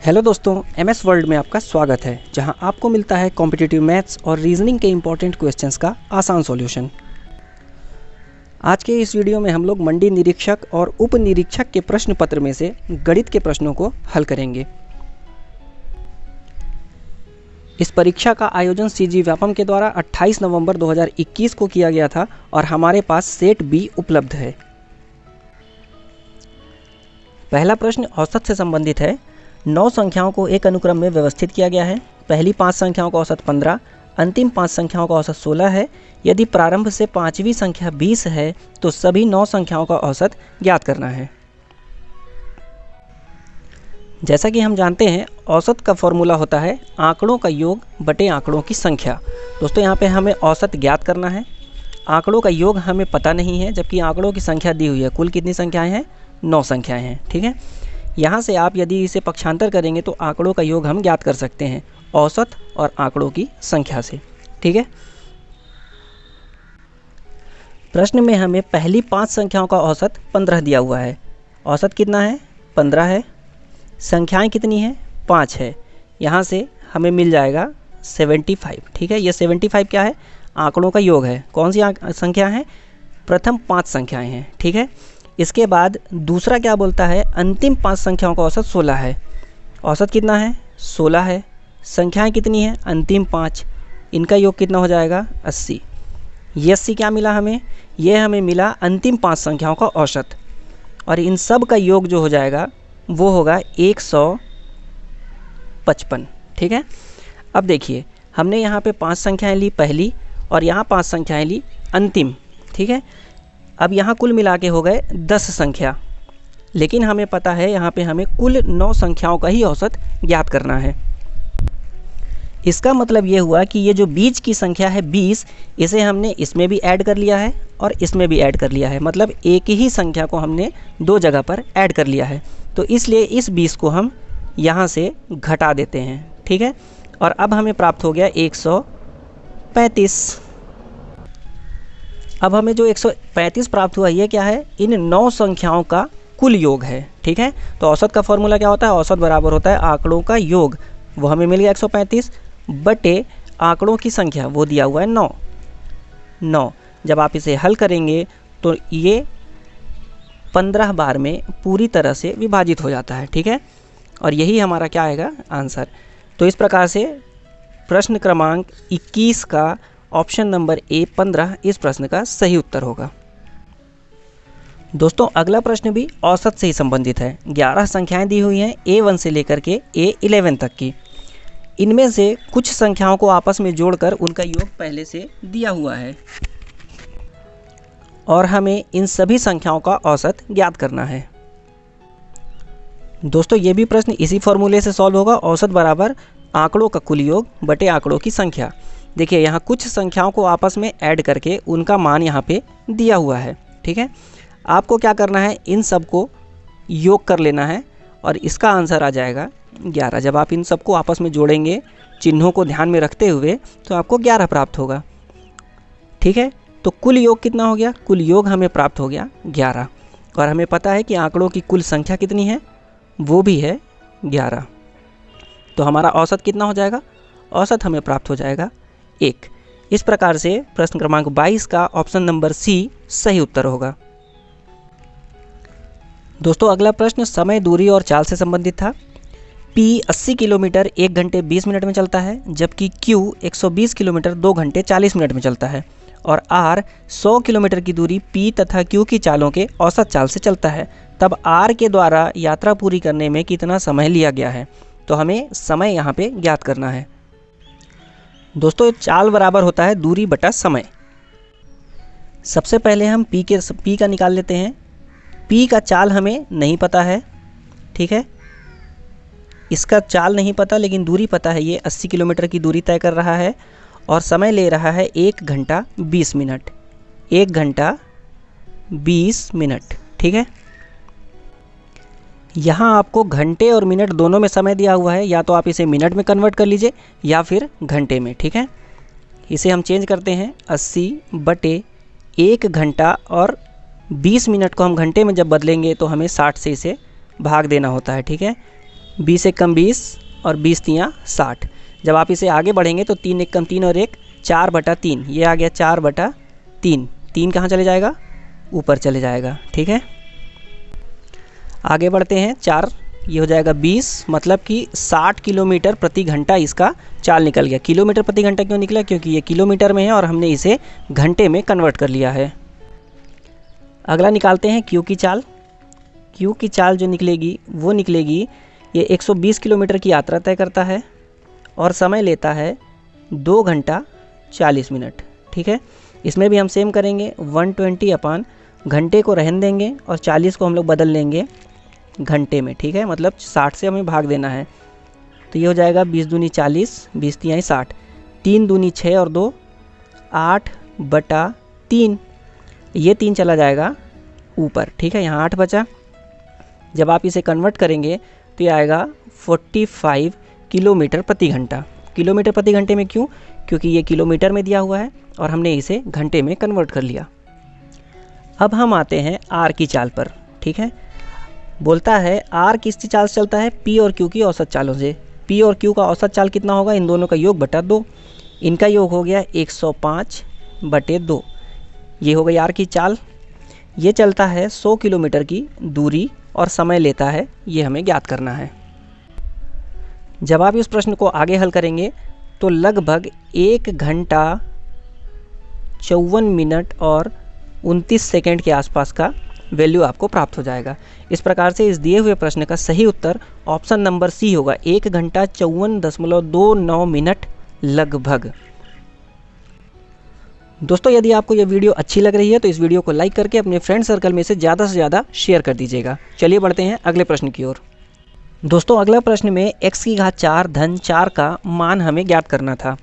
Hello दोस्तों, MS world में आपका स्वागत है, जहां आपको मिलता है कॉम्पिटिटिव मैथ्स और रीजनिंग के इंपॉर्टेंट क्वेश्चंस का आसान सॉल्यूशन। आज के इस वीडियो में हम लोग मंडी निरीक्षक और उप निरीक्षक के प्रश्न पत्र में से गणित के प्रश्नों को हल करेंगे। इस परीक्षा का आयोजन सीजी व्यापम के द्वारा 28 नवंबर 2021 को किया गया था और हमारे पास सेट बी उपलब्ध है। पहला प्रश्न औसत से संबंधित है। 9 संख्याओं को एक अनुक्रम में व्यवस्थित किया गया है। पहली 5 संख्याओं का औसत 15, अंतिम 5 संख्याओं का औसत 16 है। यदि प्रारंभ से 5वीं संख्या 20 है तो सभी 9 संख्याओं का औसत ज्ञात करना है। जैसा कि हम जानते हैं, औसत का फॉर्मूला होता है आंकड़ों का योग बटे आंकड़ों की संख्या। दोस्तों, यहाँ पे हमें औसत ज्ञात करना है। आंकड़ों का योग हमें पता नहीं है, जबकि आंकड़ों की संख्या दी हुई है। कुल कितनी संख्याएं हैं? 9 संख्याएं हैं। ठीक है, यहाँ से आप यदि इसे पक्षांतर करेंगे तो आंकड़ों का योग हम ज्ञात कर सकते हैं औसत और आंकड़ों की संख्या से। ठीक है, प्रश्न में हमें पहली 5 संख्याओं का औसत 15 दिया हुआ है। औसत कितना है? 15 है। संख्याएं कितनी हैं? 5 है। यहाँ से हमें मिल जाएगा 75। ठीक है, ये 75 क्या है? आंकड़ों का योग है। कौन सी संख्या है? प्रथम 5 संख्याएं हैं। ठीक है, इसके बाद दूसरा क्या बोलता है? अंतिम 5 संख्याओं का औसत 16 है। औसत कितना है? 16 है। संख्याएं कितनी हैं? अंतिम 5। इनका योग कितना हो जाएगा? 80। ये 80 क्या मिला हमें? ये हमें मिला अंतिम 5 संख्याओं का औसत, और इन सब का योग जो हो जाएगा वो होगा 155। ठीक है, अब देखिए, हमने यहाँ पे 5 संख्याएँ ली पहली, और यहाँ 5 संख्याएँ ली अंतिम। ठीक है, अब यहाँ कुल मिला के हो गए 10 संख्या, लेकिन हमें पता है यहाँ पे हमें कुल 9 संख्याओं का ही औसत ज्ञात करना है। इसका मतलब ये हुआ कि ये जो बीच की संख्या है 20, इसे हमने इसमें भी ऐड कर लिया है और इसमें भी ऐड कर लिया है। मतलब एक ही संख्या को हमने 2 जगह पर ऐड कर लिया है, तो इसलिए इस 20 को हम यहाँ से घटा देते हैं। ठीक है, और अब हमें प्राप्त हो गया 135। अब हमें जो 135 प्राप्त हुआ, ये क्या है? इन 9 संख्याओं का कुल योग है। ठीक है, तो औसत का फॉर्मूला क्या होता है? औसत बराबर होता है आंकड़ों का योग। वो हमें मिल गया 135 बटे आंकड़ों की संख्या, वो दिया हुआ है 9। जब आप इसे हल करेंगे तो ये 15 बार में पूरी तरह से विभाजित हो जाता है। ठीक है, और यही हमारा क्या आएगा? आंसर। तो इस प्रकार से प्रश्न क्रमांक 21 का ऑप्शन नंबर ए 15 इस प्रश्न का सही उत्तर होगा। दोस्तों, अगला प्रश्न भी औसत से ही संबंधित है। 11 संख्याएं दी हुई हैं A1 से लेकर के A11 तक की। इनमें से कुछ संख्याओं को आपस में जोड़कर उनका योग पहले से दिया हुआ है, और हमें इन सभी संख्याओं का औसत ज्ञात करना है। दोस्तों, ये भी प्रश्न इसी फॉर्मूले से सॉल्व होगा। औसत बराबर आंकड़ों का कुल योग बटे आंकड़ों की संख्या। देखिए, यहाँ कुछ संख्याओं को आपस में ऐड करके उनका मान यहाँ पे दिया हुआ है। ठीक है, आपको क्या करना है? इन सब को योग कर लेना है और इसका आंसर आ जाएगा 11। जब आप इन सबको आपस में जोड़ेंगे चिन्हों को ध्यान में रखते हुए, तो आपको 11 प्राप्त होगा। ठीक है, तो कुल योग कितना हो गया? कुल योग हमें प्राप्त हो गया 11, और हमें पता है कि आंकड़ों की कुल संख्या कितनी है? वो भी है 11। तो हमारा औसत कितना हो जाएगा? औसत हमें प्राप्त हो जाएगा 1। इस प्रकार से प्रश्न क्रमांक 22 का ऑप्शन नंबर सी सही उत्तर होगा। दोस्तों, अगला प्रश्न समय, दूरी और चाल से संबंधित था। P 80 किलोमीटर 1 घंटे 20 मिनट में चलता है, जबकि Q 120 किलोमीटर 2 घंटे 40 मिनट में चलता है, और R 100 किलोमीटर की दूरी P तथा Q की चालों के औसत चाल से चलता है। तब R के द्वारा यात्रा पूरी करने में कितना समय लिया गया है? तो हमें समय यहाँ पे ज्ञात करना है। दोस्तों, चाल बराबर होता है दूरी बटा समय। सबसे पहले हम P का निकाल लेते हैं। P का चाल हमें नहीं पता है। ठीक है, इसका चाल नहीं पता, लेकिन दूरी पता है। ये 80 किलोमीटर की दूरी तय कर रहा है और समय ले रहा है 1 घंटा 20 मिनट। 1 घंटा 20 मिनट। ठीक है, यहाँ आपको घंटे और मिनट दोनों में समय दिया हुआ है। या तो आप इसे मिनट में कन्वर्ट कर लीजिए या फिर घंटे में। ठीक है, इसे हम चेंज करते हैं। 80 बटे 1 घंटा और 20 मिनट को हम घंटे में जब बदलेंगे तो हमें 60 से इसे भाग देना होता है। ठीक है, 20 एक कम 20 और 20 तियाँ 60। जब आप इसे आगे बढ़ेंगे तो 3 एक कम 3 और 1 4/3, ये आ गया 4/3। 3 कहाँ चले जाएगा? ऊपर चले जाएगा। ठीक है, आगे बढ़ते हैं। 4 ये हो जाएगा 20, मतलब कि 60 किलोमीटर प्रति घंटा इसका चाल निकल गया। किलोमीटर प्रति घंटा क्यों निकला? क्योंकि ये किलोमीटर में है और हमने इसे घंटे में कन्वर्ट कर लिया है। अगला निकालते हैं क्यू की चाल। क्यू की चाल जो निकलेगी वो निकलेगी, ये 120 किलोमीटर की यात्रा तय करता है और समय लेता है 2 घंटा 40 मिनट। ठीक है, इसमें भी हम सेम करेंगे। 120 घंटे को रहने देंगे और 40 को हम लोग बदल लेंगे घंटे में। ठीक है, मतलब 60 से हमें भाग देना है। तो ये हो जाएगा 20 दूनी 40, 20 तिहाई 60, 3 दूनी 6 और 2 8/3। ये 3 चला जाएगा ऊपर। ठीक है, यहाँ 8 बचा। जब आप इसे कन्वर्ट करेंगे तो ये आएगा 45 किलोमीटर प्रति घंटा। किलोमीटर प्रति घंटे में क्यों? क्योंकि ये किलोमीटर में दिया हुआ है और हमने इसे घंटे में कन्वर्ट कर लिया। अब हम आते हैं आर की चाल पर। ठीक है, बोलता है आर किसकी चाल से चलता है? पी और क्यू की औसत चालों से। पी और क्यू का औसत चाल कितना होगा? इन दोनों का योग बटा 2। इनका योग हो गया 105/2। ये हो गई आर की चाल। ये चलता है 100 किलोमीटर की दूरी और समय लेता है, ये हमें ज्ञात करना है। जब आप इस प्रश्न को आगे हल करेंगे तो लगभग 1 घंटा 54 मिनट और 29 सेकेंड के आसपास का वैल्यू आपको प्राप्त हो जाएगा। इस प्रकार से इस दिए हुए प्रश्न का सही उत्तर ऑप्शन नंबर सी होगा, 1 घंटा 54.29 मिनट लगभग। दोस्तों, यदि आपको यह वीडियो अच्छी लग रही है तो इस वीडियो को लाइक करके अपने फ्रेंड सर्कल में से ज़्यादा शेयर कर दीजिएगा। चलिए बढ़ते हैं अगले प्रश्न की ओर। दोस्तों, अगला प्रश्न में x की घात 4 धन 4 का मान हमें ज्ञात करना था।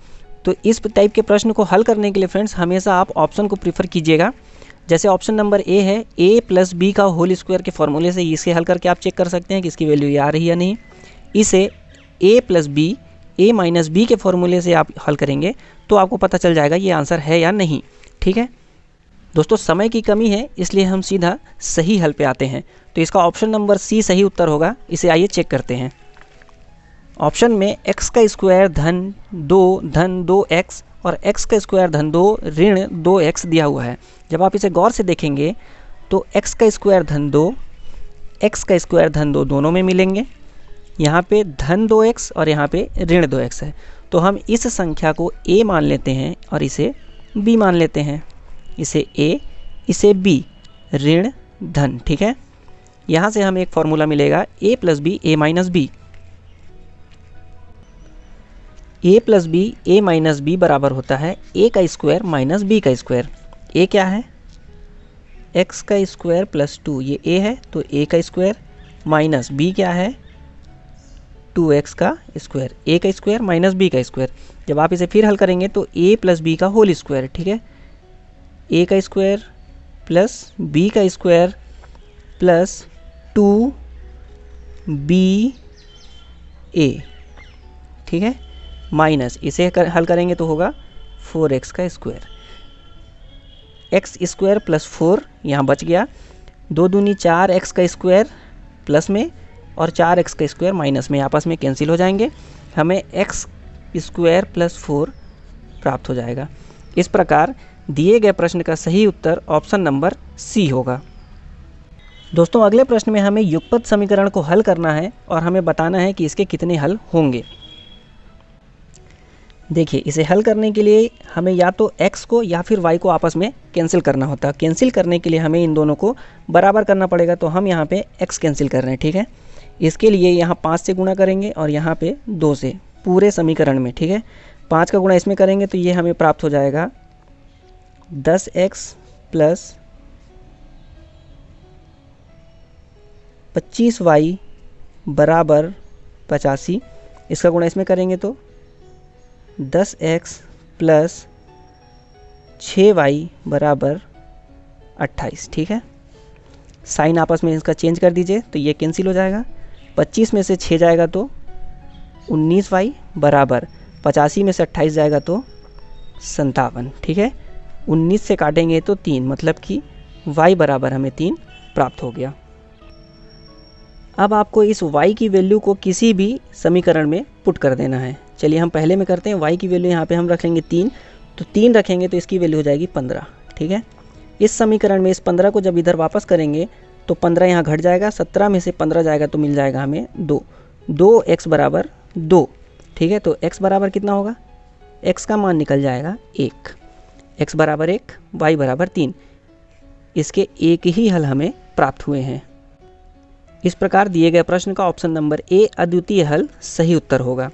तो इस टाइप के प्रश्न को हल करने के लिए फ्रेंड्स हमेशा आप ऑप्शन को प्रीफर कीजिएगा। जैसे ऑप्शन नंबर ए है, a + b का होल स्क्वायर के फॉर्मूले से इसे हल करके आप चेक कर सकते हैं कि इसकी वैल्यू ये आ रही है या नहीं। इसे a + b a - b के फॉर्मूले से आप हल करेंगे तो आपको पता चल जाएगा ये आंसर है या नहीं। ठीक है दोस्तों, समय की कमी है इसलिए हम सीधा सही हल पे आते हैं। तो इसका ऑप्शन नंबर सी सही उत्तर होगा। इसे आइए चेक करते हैं। ऑप्शन में x का स्क्वायर धन 2x और x का स्क्वायर धन 2 ऋण 2x दिया हुआ है। जब आप इसे गौर से देखेंगे तो x का स्क्वायर धन 2, x का स्क्वायर धन 2 दोनों में मिलेंगे। यहाँ पे धन 2x और यहाँ पे ऋण 2x है। तो हम इस संख्या को a मान लेते हैं और इसे b मान लेते हैं। इसे a, इसे b, ऋण धन। ठीक है, यहाँ से हमें एक फॉर्मूला मिलेगा a + b a - b। a + b a - b बराबर होता है a का स्क्वायर माइनस b का स्क्वायर। a क्या है? x का स्क्वायर प्लस 2, ये a है तो a का स्क्वायर माइनस b क्या है? 2x का स्क्वायर। a का स्क्वायर माइनस b का स्क्वायर। जब आप इसे फिर हल करेंगे तो a + b का होल स्क्वायर। ठीक है, a का स्क्वायर प्लस b का स्क्वायर प्लस 2ba। ठीक है, माइनस इसे हल करेंगे तो होगा 4x का स्क्वायर। x स्क्वायर प्लस 4 यहाँ बच गया। 2 दूनी 4x का स्क्वायर प्लस में और 4x का स्क्वायर माइनस में आपस में कैंसिल हो जाएंगे। हमें x स्क्वायर प्लस 4 प्राप्त हो जाएगा। इस प्रकार दिए गए प्रश्न का सही उत्तर ऑप्शन नंबर सी होगा। दोस्तों, अगले प्रश्न में हमें युगपत समीकरण को हल करना है और हमें बताना है कि इसके कितने हल होंगे। देखिए, इसे हल करने के लिए हमें या तो x को या फिर y को आपस में कैंसिल करना होता है। कैंसिल करने के लिए हमें इन दोनों को बराबर करना पड़ेगा। तो हम यहाँ पे x कैंसिल कर रहे हैं। ठीक है, इसके लिए यहाँ 5 से गुणा करेंगे और यहाँ पे 2 से पूरे समीकरण में। ठीक है, 5 का गुणा इसमें करेंगे तो ये हमें प्राप्त हो जाएगा 10x + 25y बराबर 85। इसका गुणा इसमें करेंगे तो 10x + 6y बराबर 28। ठीक है, साइन आपस में इसका चेंज कर दीजिए तो ये कैंसिल हो जाएगा। 25 में से 6 जाएगा तो 19y बराबर 85 में से 28 जाएगा तो 57। ठीक है, 19 से काटेंगे तो 3, मतलब कि y बराबर हमें 3 प्राप्त हो गया। अब आपको इस y की वैल्यू को किसी भी समीकरण में पुट कर देना है। चलिए हम पहले में करते हैं। y की वैल्यू यहाँ पे हम रख लेंगे 3, तो 3 रखेंगे तो इसकी वैल्यू हो जाएगी 15। ठीक है, इस समीकरण में इस 15 को जब इधर वापस करेंगे तो 15 यहाँ घट जाएगा, 17 में से 15 जाएगा तो मिल जाएगा हमें 2, 2x बराबर 2। ठीक है, तो x बराबर कितना होगा, x का मान निकल जाएगा 1, x बराबर 1, y बराबर 3। इसके एक ही हल हमें प्राप्त हुए हैं। इस प्रकार दिए गए प्रश्न का ऑप्शन नंबर ए अद्वितीय हल सही उत्तर होगा।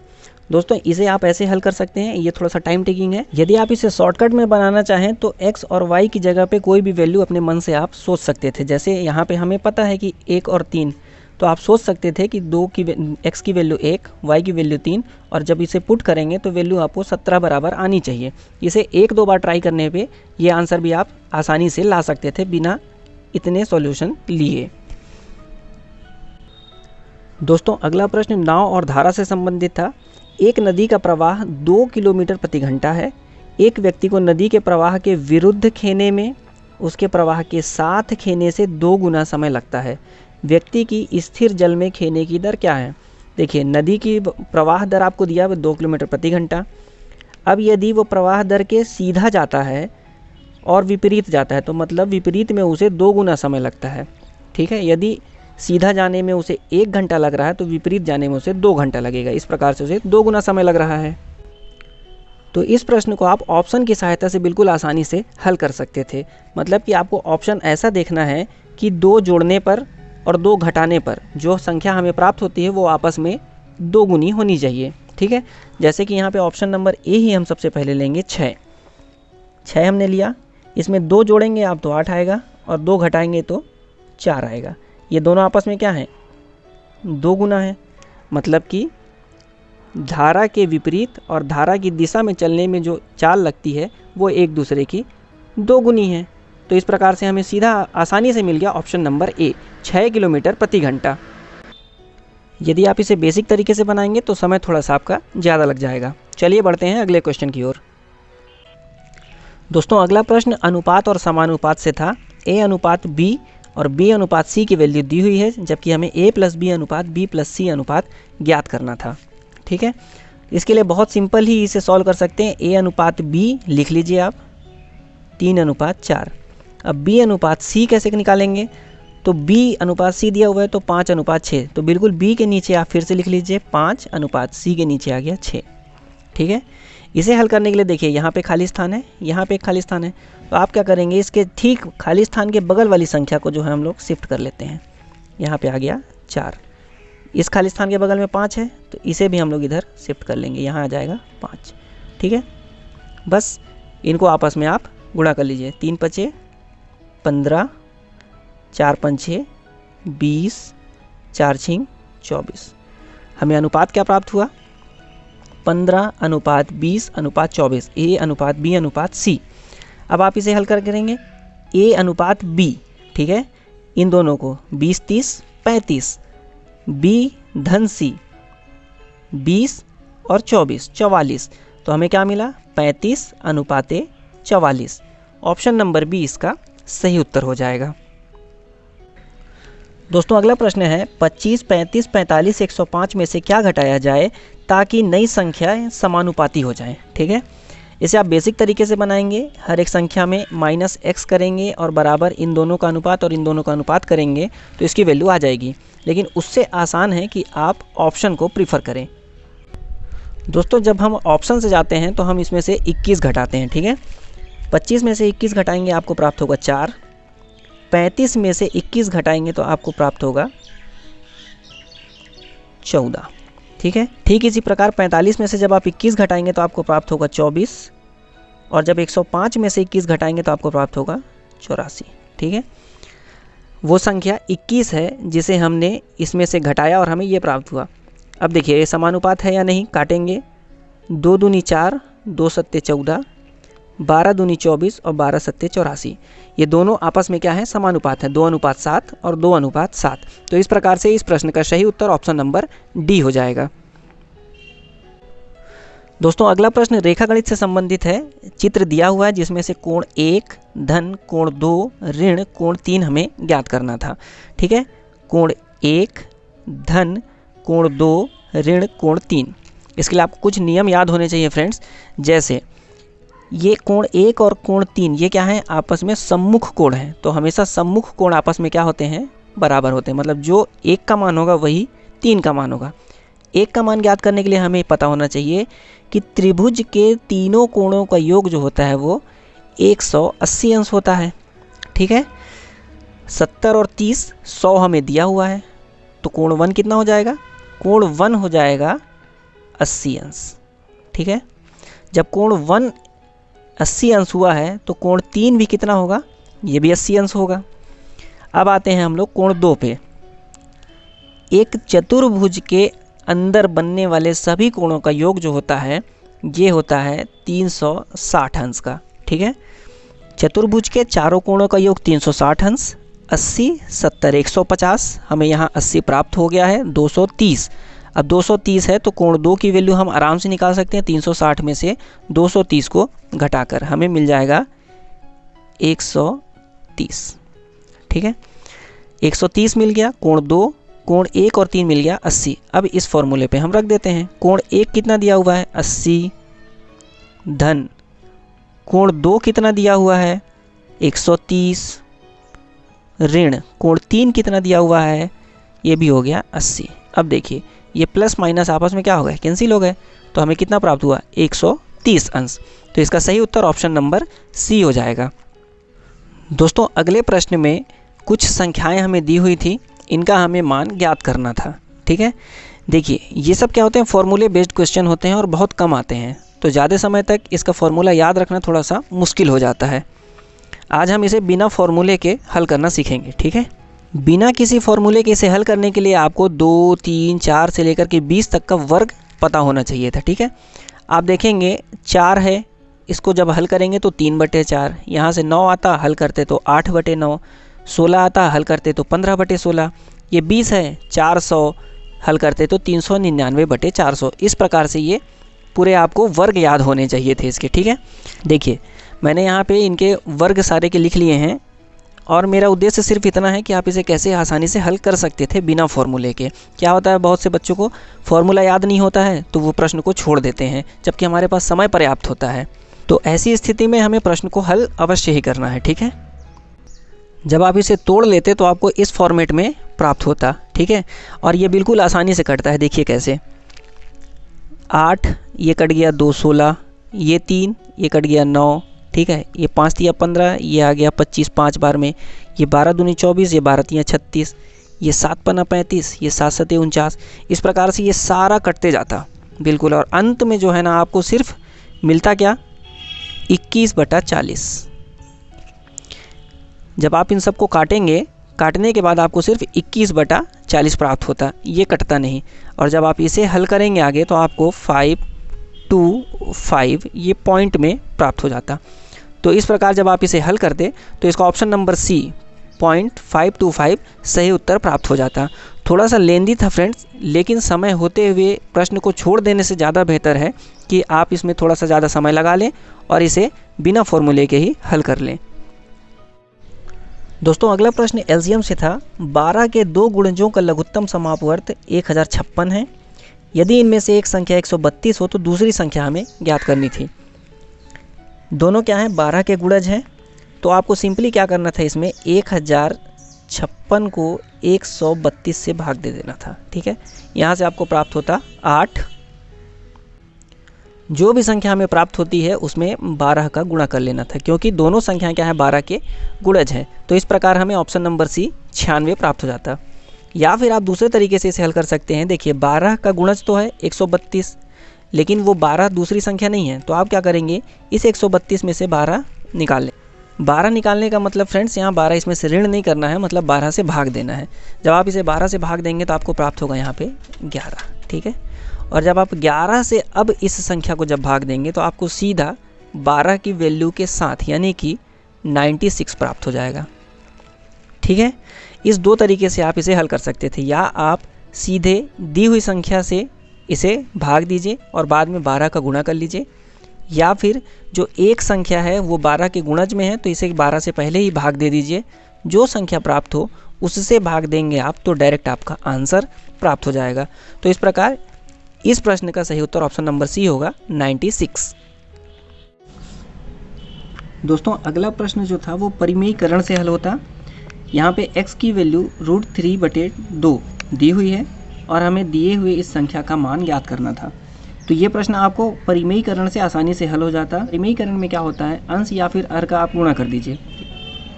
दोस्तों इसे आप ऐसे हल कर सकते हैं, ये थोड़ा सा टाइम टेकिंग है। यदि आप इसे शॉर्टकट में बनाना चाहें तो x और y की जगह पे कोई भी वैल्यू अपने मन से आप सोच सकते थे। जैसे यहाँ पे हमें पता है कि 1 और 3, तो आप सोच सकते थे कि x की वैल्यू 1, y की वैल्यू 3, और जब इसे पुट करेंगे तो वैल्यू आपको 17 बराबर आनी चाहिए। इसे 1-2 बार ट्राई करने पे ये आंसर भी आप आसानी से ला सकते थे बिना इतने सॉल्यूशन लिए। दोस्तों अगला प्रश्न नाव और धारा से संबंधित था। एक नदी का प्रवाह 2 किलोमीटर प्रति घंटा है। एक व्यक्ति को नदी के प्रवाह के विरुद्ध खेने में उसके प्रवाह के साथ खेने से 2 गुना समय लगता है। व्यक्ति की स्थिर जल में खेने की दर क्या है। देखिए नदी की प्रवाह दर आपको दिया है 2 किलोमीटर प्रति घंटा। अब यदि वो प्रवाह दर के सीधा जाता है और विपरीत जाता है तो मतलब विपरीत में उसे 2 गुना समय लगता है। ठीक है, यदि सीधा जाने में उसे 1 घंटा लग रहा है तो विपरीत जाने में उसे 2 घंटा लगेगा। इस प्रकार से उसे 2 गुना समय लग रहा है। तो इस प्रश्न को आप ऑप्शन की सहायता से बिल्कुल आसानी से हल कर सकते थे। मतलब कि आपको ऑप्शन ऐसा देखना है कि 2 जोड़ने पर और 2 घटाने पर जो संख्या हमें प्राप्त होती है वो आपस में 2 गुनी होनी चाहिए। ठीक है, जैसे कि यहाँ पे ऑप्शन नंबर ए ही हम सबसे पहले लेंगे। 6 हमने लिया, इसमें 2 जोड़ेंगे आप तो 8 आएगा और 2 घटाएंगे तो 4 आएगा। ये दोनों आपस में क्या है, 2 गुना है। मतलब कि धारा के विपरीत और धारा की दिशा में चलने में जो चाल लगती है वो एक दूसरे की 2 गुनी है। तो इस प्रकार से हमें सीधा आसानी से मिल गया ऑप्शन नंबर ए, 6 किलोमीटर प्रति घंटा। यदि आप इसे बेसिक तरीके से बनाएंगे तो समय थोड़ा सा आपका ज़्यादा लग जाएगा। चलिए बढ़ते हैं अगले क्वेश्चन की ओर। दोस्तों अगला प्रश्न अनुपात और समानुपात से था। ए अनुपात बी और b अनुपात c की वैल्यू दी हुई है, जबकि हमें a प्लस बी अनुपात b प्लस c अनुपात ज्ञात करना था। ठीक है, इसके लिए बहुत सिंपल ही इसे सॉल्व कर सकते हैं। a अनुपात b लिख लीजिए आप 3 अनुपात 4। अब b अनुपात c कैसे निकालेंगे, तो b अनुपात c दिया हुआ है तो 5 अनुपात 6, तो बिल्कुल b के नीचे आप फिर से लिख लीजिए 5 अनुपात c के नीचे आ गया 6। ठीक है, इसे हल करने के लिए देखिए यहाँ पे खाली स्थान है, यहाँ पे एक खाली स्थान है, तो आप क्या करेंगे इसके ठीक खाली स्थान के बगल वाली संख्या को जो है हम लोग शिफ्ट कर लेते हैं। यहाँ पे आ गया 4, इस खाली स्थान के बगल में 5 है तो इसे भी हम लोग इधर शिफ्ट कर लेंगे, यहाँ आ जाएगा 5। ठीक है, बस इनको आपस में आप गुणा कर लीजिए। 3 पचे 15, 4 पंचे 20, 4 छिंग 24। हमें अनुपात क्या प्राप्त हुआ, 15 अनुपात 20 अनुपात 24, ए अनुपात बी अनुपात सी। अब आप इसे हल कर करेंगे ए अनुपात बी। ठीक है, इन दोनों को 20 30 35, बी धन सी 20 और 24 44, तो हमें क्या मिला 35 अनुपाते 44। ऑप्शन नंबर बी इसका सही उत्तर हो जाएगा। दोस्तों अगला प्रश्न है 25 35 45 105 में से क्या घटाया जाए ताकि नई संख्या समानुपाती हो जाए। ठीक है, इसे आप बेसिक तरीके से बनाएंगे। हर एक संख्या में -x करेंगे और बराबर इन दोनों का अनुपात और इन दोनों का अनुपात करेंगे तो इसकी वैल्यू आ जाएगी। लेकिन उससे आसान है कि आप ऑप्शन को प्रीफर करें। दोस्तों जब हम ऑप्शन से जाते हैं तो हम इसमें से 21 घटाते हैं। ठीक है, 25 में से 21 घटाएंगे आपको प्राप्त होगा 4, 35 में से 21 घटाएंगे तो आपको प्राप्त होगा 14। ठीक है, ठीक इसी प्रकार 45 में से जब आप 21 घटाएंगे तो आपको प्राप्त होगा 24, और जब 105 में से 21 घटाएंगे तो आपको प्राप्त होगा 84। ठीक है, वो संख्या 21 है जिसे हमने इसमें से घटाया और हमें ये प्राप्त हुआ। अब देखिए ये समानुपात है या नहीं, काटेंगे 2 दूनी 4, 2 सत्ते 14, 12 दूनी 24 और 12 सत्ते 84। ये दोनों आपस में क्या है, समानुपात है, 2 अनुपात 7 और 2 अनुपात 7। तो इस प्रकार से इस प्रश्न का सही उत्तर ऑप्शन नंबर डी हो जाएगा। दोस्तों अगला प्रश्न रेखागणित से संबंधित है। चित्र दिया हुआ है जिसमें से कोण 1 धन कोण 2 ऋण कोण 3 हमें ज्ञात करना था। ठीक है, कोण 1 धन कोण 2 ऋण कोण 3। इसके लिए आपको कुछ नियम याद होने चाहिए फ्रेंड्स। जैसे ये कोण 1 और कोण 3 ये क्या है, आपस में सम्मुख कोण है। तो हमेशा सम्मुख कोण आपस में क्या होते हैं, बराबर होते हैं। मतलब जो 1 का मान होगा वही 3 का मान होगा। 1 का मान ज्ञात करने के लिए हमें पता होना चाहिए कि त्रिभुज के तीनों कोणों का योग जो होता है वो 180 अंश होता है। ठीक है, 70 और 30 100 हमें दिया हुआ है। तो कोण 1 कितना हो जाएगा, कोण 1 हो जाएगा 80 अंश। ठीक है, जब कोण 1 80 अंश हुआ है तो कोण 3 भी कितना होगा, ये भी 80 अंश होगा। अब आते हैं हम लोग कोण 2 पे। एक चतुर्भुज के अंदर बनने वाले सभी कोणों का योग जो होता है ये होता है 360 अंश का। ठीक है, चतुर्भुज के चारों कोणों का योग 360 अंश, 80 70 150, हमें यहाँ 80 प्राप्त हो गया है, 230। अब 230 है तो कोण 2 की वैल्यू हम आराम से निकाल सकते हैं। 360 में से 230 को घटाकर हमें मिल जाएगा 130। ठीक है, 130 मिल गया, कोण 2, कोण 1 और 3 मिल गया 80। अब इस फॉर्मूले पे हम रख देते हैं। कोण 1 कितना दिया हुआ है 80, धन कोण 2 कितना दिया हुआ है 130, ऋण कोण 3 कितना दिया हुआ है, ये भी हो गया 80। अब देखिए ये प्लस माइनस आपस में क्या हो गए, कैंसिल हो गए। तो हमें कितना प्राप्त हुआ 130 अंश। तो इसका सही उत्तर ऑप्शन नंबर सी हो जाएगा। दोस्तों अगले प्रश्न में कुछ संख्याएं हमें दी हुई थी, इनका हमें मान ज्ञात करना था। ठीक है, देखिए ये सब क्या होते हैं, फॉर्मूले बेस्ड क्वेश्चन होते हैं और बहुत कम आते हैं। तो ज़्यादा समय तक इसका फॉर्मूला याद रखना थोड़ा सा मुश्किल हो जाता है। आज हम इसे बिना फॉर्मूले के हल करना सीखेंगे। ठीक है, बिना किसी फॉर्मूले के इसे हल करने के लिए आपको 2 3 4 से लेकर के 20 तक का वर्ग पता होना चाहिए था। ठीक है, आप देखेंगे 4 है, इसको जब हल करेंगे तो 3/4, यहाँ से 9 आता हल करते तो 8/9, 16 आता हल करते तो 15/16, ये 20 है 400 हल करते तो 399/400। इस प्रकार से ये पूरे आपको वर्ग याद होने चाहिए थे इसके। ठीक है, देखिए मैंने यहाँ पे इनके वर्ग सारे के लिख लिए हैं और मेरा उद्देश्य सिर्फ इतना है कि आप इसे कैसे आसानी से हल कर सकते थे बिना फॉर्मूले के। क्या होता है, बहुत से बच्चों को फॉर्मूला याद नहीं होता है तो वो प्रश्न को छोड़ देते हैं, जबकि हमारे पास समय पर्याप्त होता है। तो ऐसी स्थिति में हमें प्रश्न को हल अवश्य ही करना है। ठीक है, जब आप इसे तोड़ लेते तो आपको इस फॉर्मेट में प्राप्त होता। ठीक है, और ये बिल्कुल आसानी से कटता है। देखिए कैसे, 8 ये कट गया 2 16, ये 3 ये कट गया 9। ठीक है, ये 5 3 15, ये आ गया 25 5 बार में, ये 12 दूनी 24, ये 12 3 36, ये 7 5 35, ये 7 7 49। इस प्रकार से ये सारा कटते जाता बिल्कुल, और अंत में जो है ना आपको सिर्फ मिलता क्या 21/40। जब आप इन सबको काटेंगे, काटने के बाद आपको सिर्फ 21/40 प्राप्त होता, ये कटता नहीं। और जब आप इसे हल करेंगे आगे तो आपको 525 ये पॉइंट में प्राप्त हो जाता। तो इस प्रकार जब आप इसे हल करते तो इसका ऑप्शन नंबर सी 0.525 सही उत्तर प्राप्त हो जाता। थोड़ा सा लेंदी था फ्रेंड्स, लेकिन समय होते हुए प्रश्न को छोड़ देने से ज़्यादा बेहतर है कि आप इसमें थोड़ा सा ज़्यादा समय लगा लें और इसे बिना फॉर्मूले के ही हल कर लें। दोस्तों अगला प्रश्न एलसीएम से था। 12 के 2 गुणजों का लघुत्तम समापवर्त 1056 है। यदि इनमें से एक संख्या 132 हो तो दूसरी संख्या हमें ज्ञात करनी थी। दोनों क्या हैं, 12 के गुणज हैं। तो आपको सिंपली क्या करना था, इसमें 1056 को 132 से भाग दे देना था। ठीक है, यहाँ से आपको प्राप्त होता 8। जो भी संख्या हमें प्राप्त होती है उसमें 12 का गुणा कर लेना था, क्योंकि दोनों संख्याएं क्या है 12 के गुणज है। तो इस प्रकार हमें ऑप्शन नंबर सी 96 प्राप्त हो जाता। या फिर आप दूसरे तरीके से इसे हल कर सकते हैं। देखिए 12 का गुणज तो है 132, लेकिन वो 12 दूसरी संख्या नहीं है। तो आप क्या करेंगे, इस 132 में से 12 निकाल लें। 12 निकालने का मतलब फ्रेंड्स यहाँ 12 इसमें से ऋण नहीं करना है, मतलब 12 से भाग देना है। जब आप इसे 12 से भाग देंगे तो आपको प्राप्त होगा यहाँ पे 11। ठीक है, और जब आप 11 से अब इस संख्या को जब भाग देंगे तो आपको सीधा 12 की वैल्यू के साथ यानी कि 96 प्राप्त हो जाएगा। ठीक है, इस दो तरीके से आप इसे हल कर सकते थे। या आप सीधे दी हुई संख्या से इसे भाग दीजिए और बाद में 12 का गुणा कर लीजिए, या फिर जो एक संख्या है वो 12 के गुणज में है तो इसे 12 से पहले ही भाग दे दीजिए। जो संख्या प्राप्त हो उससे भाग देंगे आप तो डायरेक्ट आपका आंसर प्राप्त हो जाएगा। तो इस प्रकार इस प्रश्न का सही उत्तर ऑप्शन नंबर सी होगा 96। दोस्तों अगला प्रश्न जो था वो परिमेयीकरण से हल होता। यहाँ पे x की वैल्यू √3/2 दी हुई है और हमें दिए हुए इस संख्या का मान ज्ञात करना था। तो ये प्रश्न आपको परिमेयीकरण से आसानी से हल हो जाता। परिमेयीकरण में क्या होता है, अंश या फिर हर का आप गुणा कर दीजिए।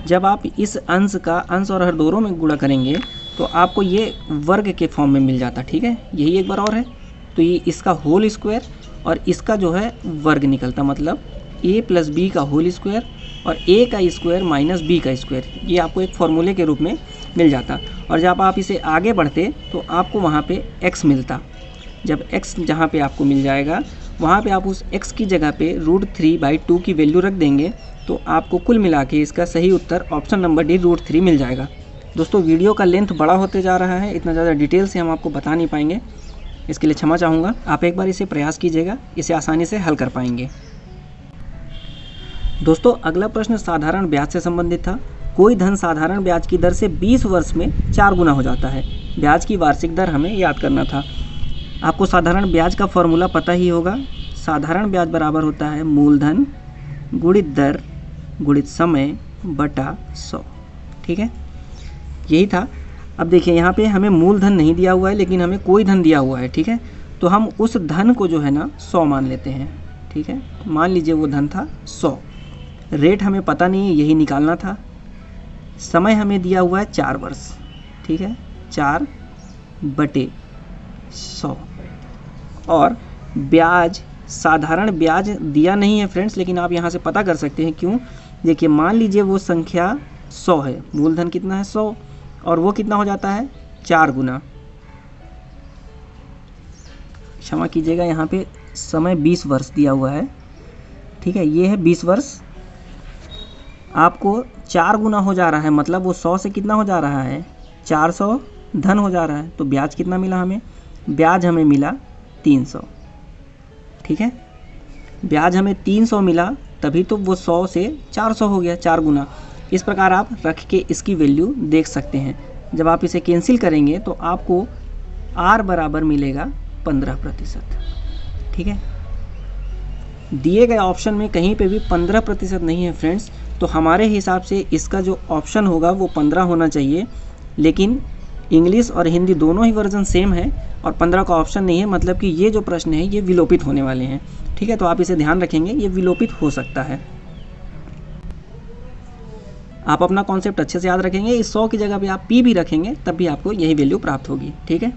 जब आप इस अंश का अंश और हर दोनों में गुणा करेंगे तो आपको ये वर्ग के फॉर्म में मिल जाता। ठीक है, यही एक बार और है, तो ये इसका होल स्क्वायर और इसका जो है वर्ग निकलता, मतलब a + b का होल स्क्वायर और a का स्क्वायर माइनस b का स्क्वायर, ये आपको एक फॉर्मूले के रूप में मिल जाता। और जब आप इसे आगे बढ़ते तो आपको वहाँ पे x मिलता। जब x जहाँ पे आपको मिल जाएगा वहाँ पे आप उस x की जगह पे √3/2 की वैल्यू रख देंगे तो आपको कुल मिला के इसका सही उत्तर ऑप्शन नंबर डी √3 मिल जाएगा। दोस्तों वीडियो का लेंथ बड़ा होते जा रहा है, इतना ज़्यादा डिटेल से हम आपको बता नहीं पाएंगे, इसके लिए क्षमा चाहूँगा। आप एक बार इसे प्रयास कीजिएगा, इसे आसानी से हल कर पाएंगे। दोस्तों अगला प्रश्न साधारण ब्याज से संबंधित था। कोई धन साधारण ब्याज की दर से 20 वर्ष में 4 गुना हो जाता है। ब्याज की वार्षिक दर हमें याद करना था। आपको साधारण ब्याज का फॉर्मूला पता ही होगा। साधारण ब्याज बराबर होता है मूलधन गुणित दर गुणित समय बटा 100। ठीक है, यही था। अब देखिए यहाँ पे हमें मूलधन नहीं दिया हुआ है लेकिन हमें कोई धन दिया हुआ है। ठीक है, तो हम उस धन को जो है ना 100 मान लेते हैं। ठीक है, मान लीजिए वो धन था 100। रेट हमें पता नहीं है, यही निकालना था। समय हमें दिया हुआ है 4 वर्ष। ठीक है, 4/100। और ब्याज, साधारण ब्याज दिया नहीं है फ्रेंड्स, लेकिन आप यहाँ से पता कर सकते हैं। क्यों? देखिए मान लीजिए वो संख्या 100 है, मूलधन कितना है 100 और वो कितना हो जाता है 4 गुना। क्षमा कीजिएगा, यहाँ पे समय 20 वर्ष दिया हुआ है। ठीक है, ये है 20 वर्ष। आपको 4 गुना हो जा रहा है, मतलब वो 100 से कितना हो जा रहा है 400 धन हो जा रहा है। तो ब्याज कितना मिला हमें? ब्याज हमें मिला 300। ठीक है, ब्याज हमें 300 मिला, तभी तो वो 100 से 400 हो गया, 4 गुना। इस प्रकार आप रख के इसकी वैल्यू देख सकते हैं। जब आप इसे कैंसिल करेंगे तो आपको R बराबर मिलेगा 15%। ठीक है, दिए गए ऑप्शन में कहीं पे भी 15% नहीं है फ्रेंड्स, तो हमारे हिसाब से इसका जो ऑप्शन होगा वो 15 होना चाहिए। लेकिन इंग्लिश और हिंदी दोनों ही वर्जन सेम है और 15 का ऑप्शन नहीं है, मतलब कि ये जो प्रश्न है ये विलोपित होने वाले हैं। ठीक है, तो आप इसे ध्यान रखेंगे, ये विलोपित हो सकता है। आप अपना कॉन्सेप्ट अच्छे से याद रखेंगे। इस 100 की जगह पे आप P भी रखेंगे तब भी आपको यही वैल्यू प्राप्त होगी। ठीक है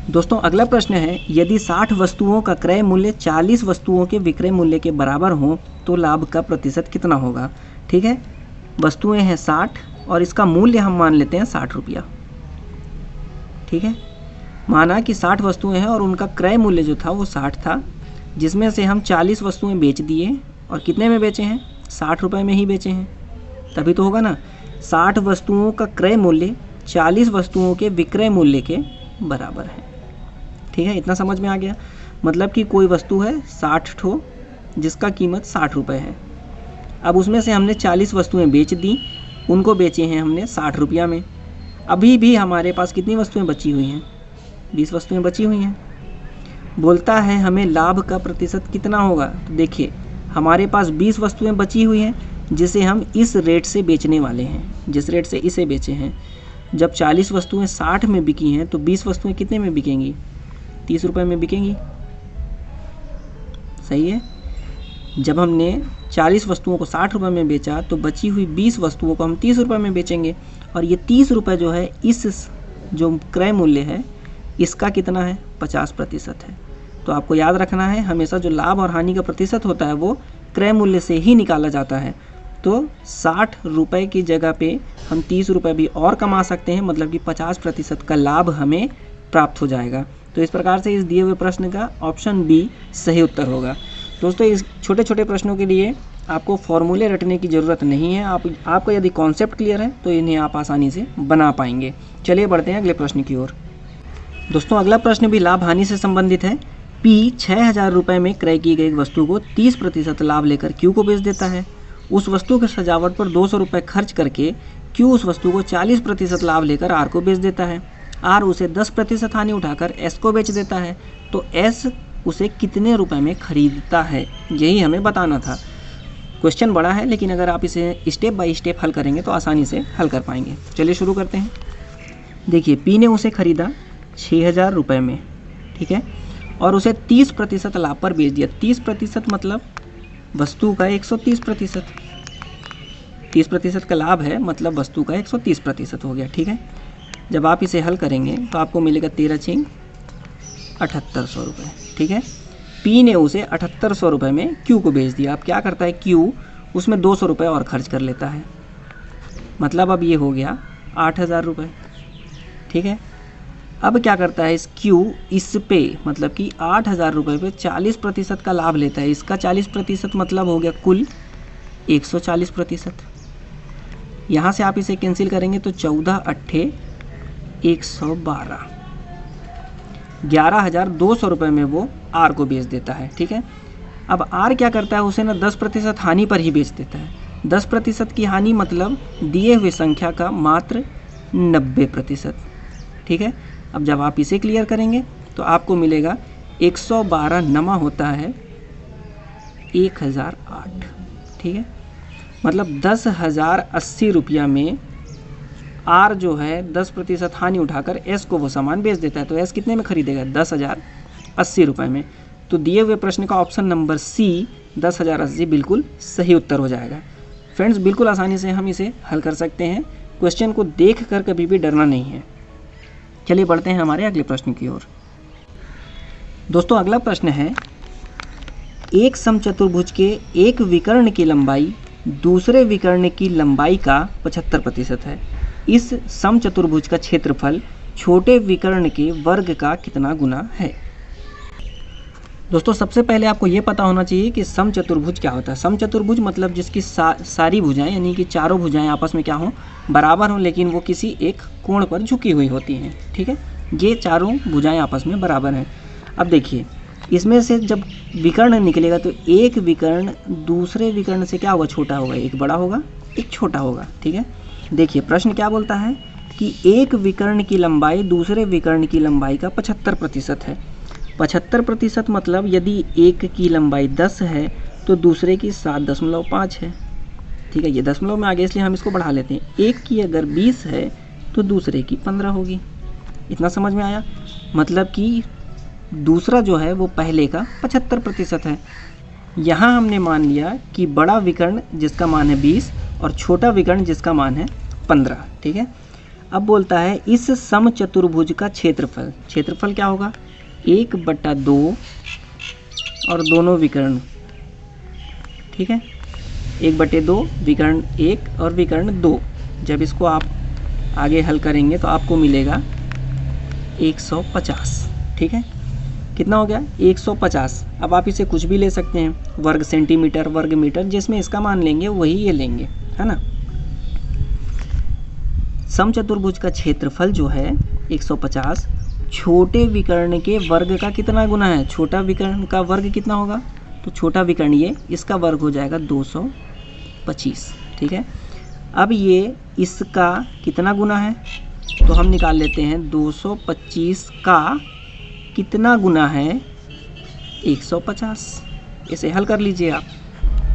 दोस्तों, अगला प्रश्न है, यदि 60 वस्तुओं का क्रय मूल्य 40 वस्तुओं के विक्रय मूल्य के बराबर हो तो लाभ का प्रतिशत कितना होगा। ठीक है, वस्तुएं हैं 60 और इसका मूल्य हम मान लेते हैं 60 रुपया। ठीक है, माना कि 60 वस्तुएं हैं और उनका क्रय मूल्य जो था वो 60 था, जिसमें से हम 40 वस्तुएं बेच दिए। और कितने में बेचे हैं? 60 रुपये में ही बेचे हैं, तभी तो होगा ना। 60 वस्तुओं का क्रय मूल्य 40 वस्तुओं के विक्रय मूल्य के बराबर है। ठीक है, इतना समझ में आ गया। मतलब कि कोई वस्तु है 60 ठो जिसका कीमत 60 रुपये है। अब उसमें से हमने 40 वस्तुएं बेच दी, उनको बेचे हैं हमने 60 रुपया में। अभी भी हमारे पास कितनी वस्तुएं बची हुई हैं? 20 वस्तुएं बची हुई हैं। बोलता है हमें लाभ का प्रतिशत कितना होगा। तो देखिए हमारे पास 20 वस्तुएं बची हुई हैं जिसे हम इस रेट से बेचने वाले हैं, जिस रेट से इसे बेचे हैं। जब 40 वस्तुएं 60 में बिकी हैं तो 20 वस्तुएं कितने में बिकेंगी? 30 रुपये में बिकेंगी। सही है। जब हमने 40 वस्तुओं को 60 रुपये में बेचा तो बची हुई 20 वस्तुओं को हम 30 रुपये में बेचेंगे। और ये 30 रुपये जो है इस जो क्रय मूल्य है इसका कितना है? 50% है। तो आपको याद रखना है, हमेशा जो लाभ और हानि का प्रतिशत होता है वो क्रय मूल्य से ही निकाला जाता है। तो 60 रुपये की जगह पे हम 30 रुपये भी और कमा सकते हैं, मतलब कि 50% का लाभ हमें प्राप्त हो जाएगा। तो इस प्रकार से इस दिए हुए प्रश्न का ऑप्शन बी सही उत्तर होगा। दोस्तों इस छोटे छोटे प्रश्नों के लिए आपको फॉर्मूले रटने की ज़रूरत नहीं है। आपका यदि कॉन्सेप्ट क्लियर है तो इन्हें आप आसानी से बना पाएंगे। चलिए बढ़ते हैं अगले प्रश्न की ओर। दोस्तों अगला प्रश्न भी लाभ हानि से संबंधित है। P 6000 रुपये में क्रय की गई वस्तु को 30% लाभ लेकर Q को बेच देता है। उस वस्तु की सजावट पर 200 रुपये खर्च करके Q उस वस्तु को 40% लाभ लेकर R को बेच देता है। R उसे 10% हानि उठाकर S को बेच देता है, तो S उसे कितने रुपए में खरीदता है, यही हमें बताना था। क्वेश्चन बड़ा है, लेकिन अगर आप इसे स्टेप बाय स्टेप हल करेंगे तो आसानी से हल कर पाएंगे। चलिए शुरू करते हैं। देखिए, P ने उसे खरीदा 6000 रुपये में, ठीक है, और उसे 30% लाभ पर बेच दिया। 30% मतलब वस्तु का 130%, 30% का लाभ है, मतलब वस्तु का 130% हो गया, ठीक है। जब आप इसे हल करेंगे तो आपको मिलेगा 13×6 7800 रुपये, ठीक है। P ने उसे 7800 रुपये में Q को बेच दिया। अब क्या करता है Q, उसमें 200 रुपये और खर्च कर लेता है, मतलब अब ये हो गया 8000 रुपये, ठीक है। अब क्या करता है इस Q, इस पे मतलब कि 8000 रुपये पे 40% का लाभ लेता है। इसका 40% मतलब हो गया कुल 140%। यहाँ से आप इसे कैंसिल करेंगे तो 14 8 112, 11200 रुपये में वो R को बेच देता है, ठीक है। अब R क्या करता है, उसे ना 10% हानि पर ही बेच देता है। 10% की हानि मतलब दिए हुए संख्या का मात्र 90%, ठीक है। अब जब आप इसे क्लियर करेंगे तो आपको मिलेगा 112 नमा होता है 1008, ठीक है। मतलब 10,080 रुपया में R जो है 10% हानि उठाकर S को वो सामान बेच देता है। तो S कितने में खरीदेगा, 10,080 रुपये में। तो दिए हुए प्रश्न का ऑप्शन नंबर C 10,080 बिल्कुल सही उत्तर हो जाएगा। फ्रेंड्स, बिल्कुल आसानी से हम इसे हल कर सकते हैं। क्वेश्चन को देख कर कभी भी डरना नहीं है। चलिए बढ़ते हैं हमारे अगले प्रश्न की ओर। दोस्तों, अगला प्रश्न है, एक समचतुर्भुज के एक विकर्ण की लंबाई दूसरे विकर्ण की लंबाई का 75% है। इस समचतुर्भुज का क्षेत्रफल छोटे विकर्ण के वर्ग का कितना गुना है। दोस्तों, सबसे पहले आपको ये पता होना चाहिए कि समचतुर्भुज क्या होता है। समचतुर्भुज मतलब जिसकी सारी भुजाएं, यानी कि चारों भुजाएं आपस में क्या हों, बराबर हों, लेकिन वो किसी एक कोण पर झुकी हुई होती हैं, ठीक है। ये चारों भुजाएं आपस में बराबर हैं। अब देखिए, इसमें से जब विकर्ण निकलेगा तो एक विकर्ण दूसरे विकर्ण से क्या होगा, छोटा होगा। एक बड़ा होगा, एक छोटा होगा, ठीक है। देखिए, प्रश्न क्या बोलता है कि एक विकर्ण की लंबाई दूसरे विकर्ण की लंबाई का 75% है। 75% मतलब यदि एक की लंबाई 10 है तो दूसरे की 7.5 है, ठीक है। ये दशमलव में आ गया, इसलिए हम इसको बढ़ा लेते हैं। एक की अगर 20 है तो दूसरे की 15 होगी। इतना समझ में आया। मतलब कि दूसरा जो है वो पहले का 75% है। यहाँ हमने मान लिया कि बड़ा विकर्ण जिसका मान है 20 और छोटा विकर्ण जिसका मान है 15, ठीक है। अब बोलता है इस समचतुर्भुज का क्षेत्रफल, क्षेत्रफल क्या होगा, 1/2 और दोनों विकर्ण, ठीक है। 1/2 विकर्ण 1 और विकर्ण 2। जब इसको आप आगे हल करेंगे तो आपको मिलेगा 150, ठीक है। कितना हो गया, 150। अब आप इसे कुछ भी ले सकते हैं, वर्ग सेंटीमीटर, वर्ग मीटर, जिसमें इसका मान लेंगे वही ये लेंगे, है ना। समचतुर्भुज का क्षेत्रफल जो है 150 छोटे विकर्ण के वर्ग का कितना गुना है। छोटा विकर्ण का वर्ग कितना होगा, तो छोटा विकर्ण ये, इसका वर्ग हो जाएगा 225, ठीक है। अब ये इसका कितना गुना है, तो हम निकाल लेते हैं 225 का कितना गुना है 150। इसे हल कर लीजिए आप,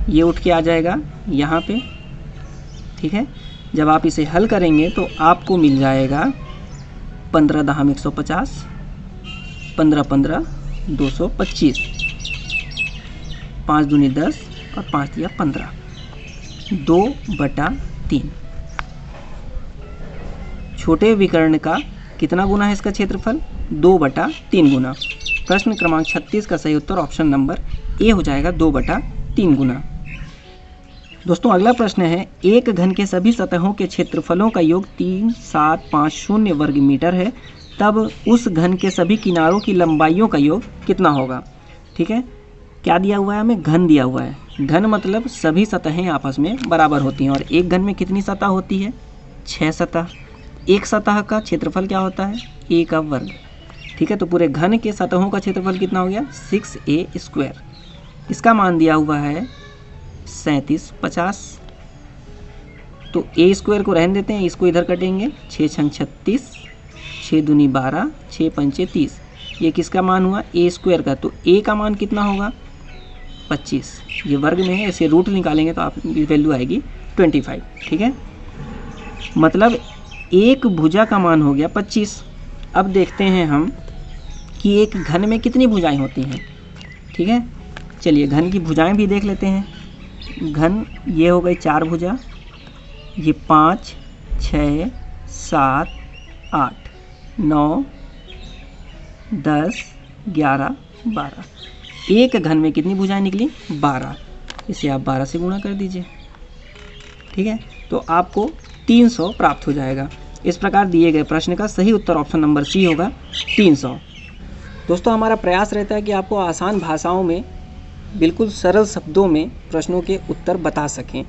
ये उठ के आ जाएगा यहाँ पे, ठीक है। जब आप इसे हल करेंगे तो आपको मिल जाएगा 15 दहम 150, 15 15 225, 5 दूनी 10 और 5 दिया 15, 2/3। छोटे विकर्ण का कितना गुना है इसका क्षेत्रफल, 2/3 गुना। प्रश्न क्रमांक 36 का सही उत्तर ऑप्शन नंबर ए हो जाएगा, 2/3 गुना। दोस्तों, अगला प्रश्न है, एक घन के सभी सतहों के क्षेत्रफलों का योग 3750 वर्ग मीटर है, तब उस घन के सभी किनारों की लंबाइयों का योग कितना होगा। ठीक है, क्या दिया हुआ है हमें, घन दिया हुआ है। घन मतलब सभी सतहें आपस में बराबर होती हैं, और एक घन में कितनी सतह होती है, 6 सतह। एक सतह का क्षेत्रफल क्या होता है, a का वर्ग। ठीक है, तो पूरे घन के सतहों का क्षेत्रफल कितना हो गया, 6a²। इसका मान दिया हुआ है 3750। तो ए स्क्वायर को रहने देते हैं, इसको इधर कटेंगे, 6 छंग 36, 6 दूनी 12, 6 पंचे 30। ये किसका मान हुआ? ए स्क्वायर का। तो ए का मान कितना होगा? 25। ये वर्ग में है, इसे रूट निकालेंगे तो आप वैल्यू आएगी 25। ठीक है, मतलब एक भुजा का मान हो गया 25। अब देखते हैं हम कि एक घन में कितनी भुजाएं होती हैं। ठीक है, चलिए घन की भुजाएं भी देख लेते हैं। घन ये हो गई 4 भुजा, ये 5, 6, 7, 8, 9, 10, 11, 12। एक घन में कितनी भुजाएं निकली? 12। इसे आप 12 से गुणा कर दीजिए। ठीक है, तो आपको 300 प्राप्त हो जाएगा। इस प्रकार दिए गए प्रश्न का सही उत्तर ऑप्शन नंबर सी होगा, 300। दोस्तों, हमारा प्रयास रहता है कि आपको आसान भाषाओं में, बिल्कुल सरल शब्दों में प्रश्नों के उत्तर बता सकें।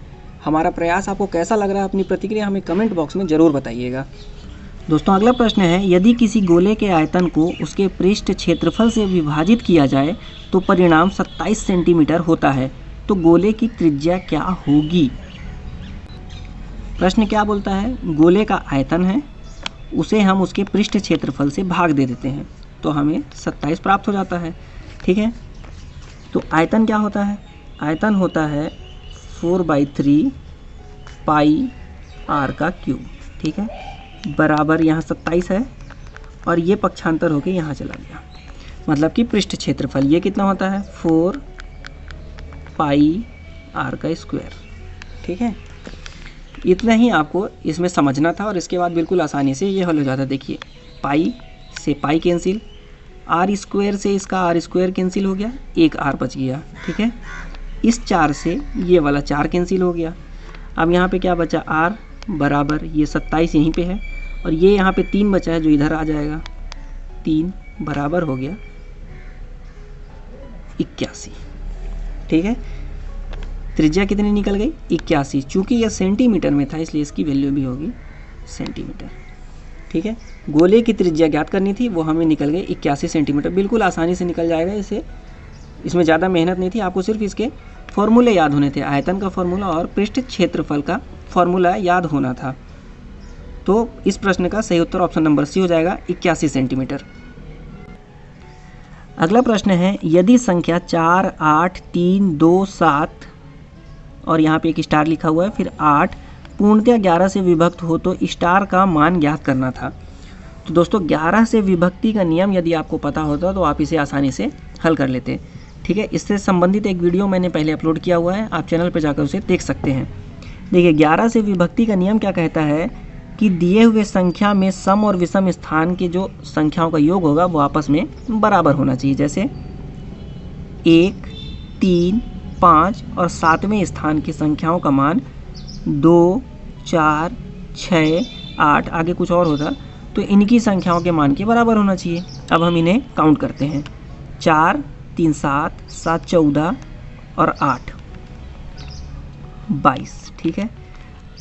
हमारा प्रयास आपको कैसा लग रहा है, अपनी प्रतिक्रिया हमें कमेंट बॉक्स में ज़रूर बताइएगा। दोस्तों, अगला प्रश्न है, यदि किसी गोले के आयतन को उसके पृष्ठ क्षेत्रफल से विभाजित किया जाए तो परिणाम 27 सेंटीमीटर होता है, तो गोले की त्रिज्या क्या होगी? प्रश्न क्या बोलता है? गोले का आयतन है, उसे हम उसके पृष्ठ क्षेत्रफल से भाग दे देते हैं तो हमें 27 प्राप्त हो जाता है। ठीक है, तो आयतन क्या होता है? आयतन होता है 4/3 पाई r का क्यूब। ठीक है, बराबर यहाँ 27 है और ये पक्षांतर होके यहाँ चला गया, मतलब कि पृष्ठ क्षेत्रफल ये कितना होता है? 4 पाई r का स्क्वायर। ठीक है, इतना ही आपको इसमें समझना था और इसके बाद बिल्कुल आसानी से ये हल हो जाता है। देखिए, पाई से पाई कैंसिल, आर स्क्वायर से इसका आर स्क्वायर कैंसिल हो गया, एक आर बच गया। ठीक है, इस 4 से ये वाला 4 कैंसिल हो गया। अब यहाँ पे क्या बचा? आर बराबर ये 27 यहीं पे है और ये यहाँ पे 3 बचा है जो इधर आ जाएगा, 3 बराबर हो गया 81। ठीक है, त्रिज्या कितनी निकल गई? 81। चूँकि यह सेंटीमीटर में था इसलिए इसकी वैल्यू भी होगी सेंटीमीटर। ठीक है, गोले की त्रिज्या ज्ञात करनी थी, वो हमें निकल गई 81 सेंटीमीटर। बिल्कुल आसानी से निकल जाएगा, इसमें ज़्यादा मेहनत नहीं थी। आपको सिर्फ इसके फॉर्मूले याद होने थे, आयतन का फॉर्मूला और पृष्ठ क्षेत्रफल का फॉर्मूला याद होना था। तो इस प्रश्न का सही उत्तर ऑप्शन नंबर सी हो जाएगा, 81 सेंटीमीटर। अगला प्रश्न है, यदि संख्या 4, 8, 3, 2, 7 और यहाँ पे एक स्टार लिखा हुआ है, फिर 8 पूर्णतः 11 से विभक्त हो तो स्टार का मान ज्ञात करना था। तो दोस्तों, 11 से विभक्ति का नियम यदि आपको पता होता तो आप इसे आसानी से हल कर लेते। ठीक है, इससे संबंधित एक वीडियो मैंने पहले अपलोड किया हुआ है, आप चैनल पर जाकर उसे देख सकते हैं। देखिए, 11 से विभक्ति का नियम क्या कहता है कि दिए हुए संख्या में सम और विषम स्थान के जो संख्याओं का योग होगा वो आपस में बराबर होना चाहिए। जैसे 1, 3, 5 और 7वें स्थान की संख्याओं का मान 2, 4, 6, 8 आगे कुछ और होता तो इनकी संख्याओं के मान के बराबर होना चाहिए। अब हम इन्हें काउंट करते हैं, 4, 3, 7, 7, 14 और 8, 22। ठीक है,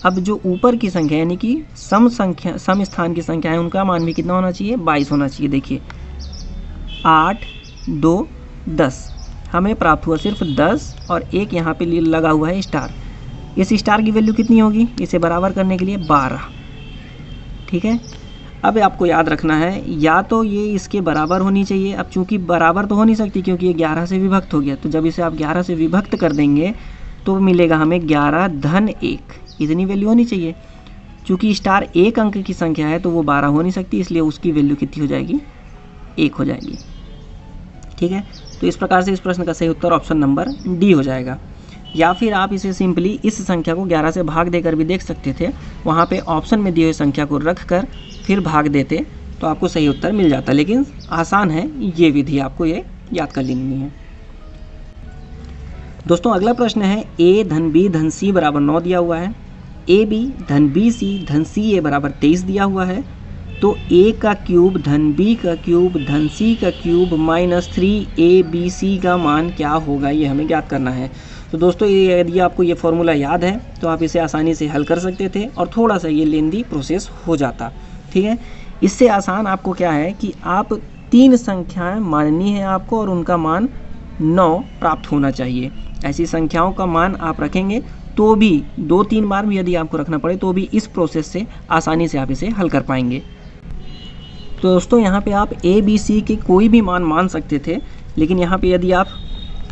अब जो ऊपर की संख्या यानी कि सम स्थान की संख्या है उनका मान भी कितना होना चाहिए? 22 होना चाहिए। देखिए, 8, 2, 10 हमें प्राप्त हुआ सिर्फ 10 और एक यहाँ पे लगा हुआ है स्टार। इस स्टार की वैल्यू कितनी होगी इसे बराबर करने के लिए? 12। ठीक है, अब आपको याद रखना है या तो ये इसके बराबर होनी चाहिए। अब चूंकि बराबर तो हो नहीं सकती क्योंकि ये 11 से विभक्त हो गया, तो जब इसे आप 11 से विभक्त कर देंगे तो मिलेगा हमें 11 धन 1, इतनी वैल्यू होनी चाहिए। चूँकि स्टार एक अंक की संख्या है तो वो 12 हो नहीं सकती, इसलिए उसकी वैल्यू कितनी हो जाएगी? 1 हो जाएगी। ठीक है, तो इस प्रकार से इस प्रश्न का सही उत्तर ऑप्शन नंबर डी हो जाएगा। या फिर आप इसे सिंपली इस संख्या को 11 से भाग देकर भी देख सकते थे, वहाँ पे ऑप्शन में दिए हुए संख्या को रख कर फिर भाग देते तो आपको सही उत्तर मिल जाता। लेकिन आसान है ये विधि, आपको ये याद कर लेनी है। दोस्तों, अगला प्रश्न है, a धन b धन c बराबर 9 दिया हुआ है, ab धन bc धन ca बराबर 23 दिया हुआ है, तो a का क्यूब धन b का क्यूब धन c का क्यूब माइनस 3abc का मान क्या होगा, ये हमें ज्ञात करना है। तो दोस्तों, ये यदि आपको ये फॉर्मूला याद है तो आप इसे आसानी से हल कर सकते थे और थोड़ा सा ये लेंदी प्रोसेस हो जाता। ठीक है, इससे आसान आपको क्या है कि आप 3 संख्याएं माननी है आपको और उनका मान 9 प्राप्त होना चाहिए। ऐसी संख्याओं का मान आप रखेंगे तो भी 2-3 बार भी यदि आपको रखना पड़े तो भी इस प्रोसेस से आसानी से आप इसे हल कर पाएंगे। तो दोस्तों यहाँ पे आप ए बी सी के कोई भी मान सकते थे, लेकिन यहाँ पे यदि आप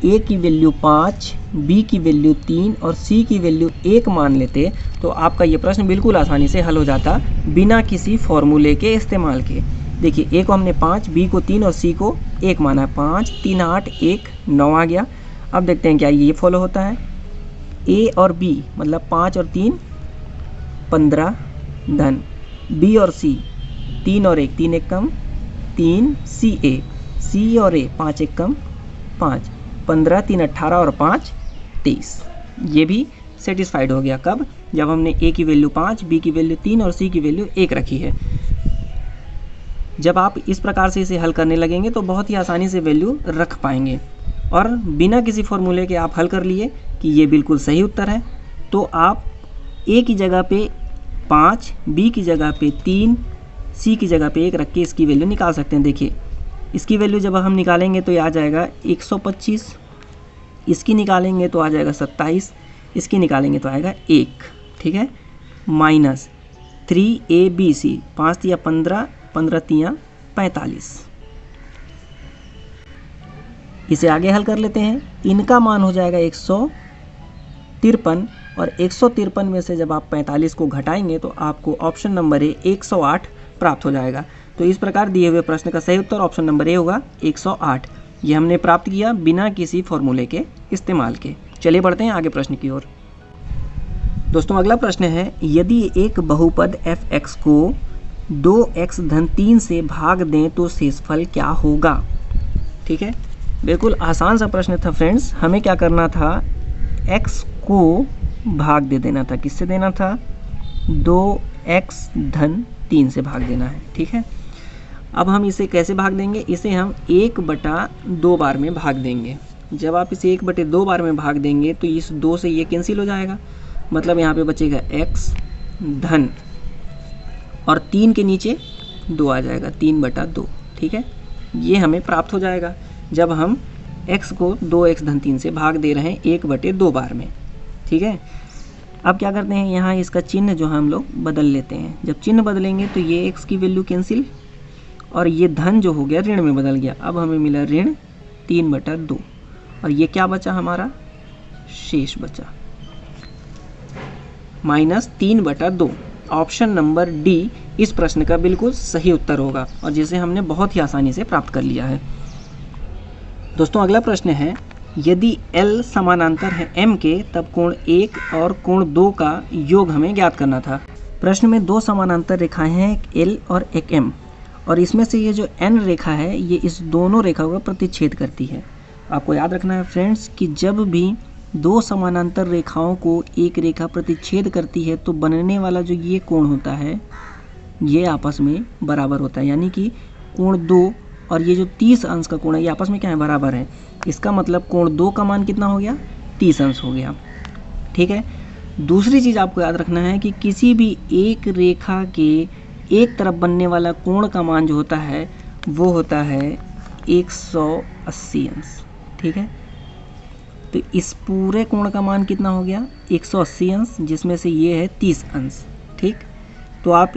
ए की वैल्यू 5, बी की वैल्यू 3 और सी की वैल्यू 1 मान लेते तो आपका ये प्रश्न बिल्कुल आसानी से हल हो जाता बिना किसी फॉर्मूले के इस्तेमाल के। देखिए, ए को हमने 5, बी को 3 और सी को 1 माना है। 5, 3, 8, 1, 9 आ गया। अब देखते हैं क्या ये फॉलो होता है। ए और बी मतलब 5 और 3 15 धन, बी और सी 3 और 1 3 1 कम 3, सी और ए 5 1 कम 5, 15 3 18 और 5 23। ये भी सेटिस्फाइड हो गया। कब? जब हमने ए की वैल्यू 5, बी की वैल्यू 3 और सी की वैल्यू 1 रखी है। जब आप इस प्रकार से इसे हल करने लगेंगे तो बहुत ही आसानी से वैल्यू रख पाएंगे और बिना किसी फॉर्मूले के आप हल कर लिए कि ये बिल्कुल सही उत्तर है। तो आप ए की जगह पे 5, बी की जगह पे 3, सी की जगह पे 1 रख के इसकी वैल्यू निकाल सकते हैं। देखिए, इसकी वैल्यू जब हम निकालेंगे तो ये आ जाएगा 125, इसकी निकालेंगे तो आ जाएगा 27, इसकी निकालेंगे तो आएगा 1, ठीक है, माइनस 3ABC 5 तिया 15, 15 तिया 45। इसे आगे हल कर लेते हैं। इनका मान हो जाएगा 153 और 153 में से जब आप 45 को घटाएंगे तो आपको ऑप्शन नंबर ए 108 प्राप्त हो जाएगा। तो इस प्रकार दिए हुए प्रश्न का सही उत्तर ऑप्शन नंबर ए होगा 108। ये हमने प्राप्त किया बिना किसी फॉर्मूले के इस्तेमाल के। चलिए बढ़ते हैं आगे प्रश्न की ओर। दोस्तों अगला प्रश्न है, यदि एक बहुपद f(x) को 2x धन 3 से भाग दें तो शेषफल क्या होगा। ठीक है, बिल्कुल आसान सा प्रश्न था फ्रेंड्स। हमें क्या करना था, x को भाग दे देना था। किससे देना था? 2x धन 3 से भाग देना है। ठीक है, अब हम इसे कैसे भाग देंगे? इसे हम 1/2 बार में भाग देंगे। जब आप इसे 1/2 बार में भाग देंगे तो इस 2 से ये कैंसिल हो जाएगा, मतलब यहाँ पे बचेगा x धन और 3 के नीचे 2 आ जाएगा, 3/2। ठीक है, ये हमें प्राप्त हो जाएगा जब हम x को 2x धन 3 से भाग दे रहे हैं 1/2 बार में। ठीक है, अब क्या करते हैं, यहाँ इसका चिन्ह जो हम लोग बदल लेते हैं। जब चिन्ह बदलेंगे तो ये x की वैल्यू कैंसिल और ये धन जो हो गया ऋण में बदल गया। अब हमें मिला ऋण 3/2 और ये क्या बचा हमारा? शेष बचा माइनस 3/2। ऑप्शन नंबर डी इस प्रश्न का बिल्कुल सही उत्तर होगा और जिसे हमने बहुत ही आसानी से प्राप्त कर लिया है। दोस्तों अगला प्रश्न है, यदि L समानांतर है M के तब कोण 1 और कोण 2 का योग हमें ज्ञात करना था। प्रश्न में 2 समानांतर रेखाएं हैं, एक L और एक M, और इसमें से ये जो N रेखा है ये इस दोनों रेखाओं का प्रतिच्छेद करती है। आपको याद रखना है फ्रेंड्स कि जब भी 2 समानांतर रेखाओं को एक रेखा प्रतिच्छेद करती है तो बनने वाला जो ये कोण होता है ये आपस में बराबर होता है, यानी कि कोण 2 और ये जो 30 अंश का कोण है ये आपस में क्या है? बराबर है। इसका मतलब कोण 2 का मान कितना हो गया? 30 अंश हो गया। ठीक है, दूसरी चीज़ आपको याद रखना है कि किसी भी एक रेखा के एक तरफ बनने वाला कोण का मान जो होता है वो होता है 180 अंश। ठीक है, तो इस पूरे कोण का मान कितना हो गया? 180 अंश, जिसमें से ये है 30 अंश। ठीक, तो आप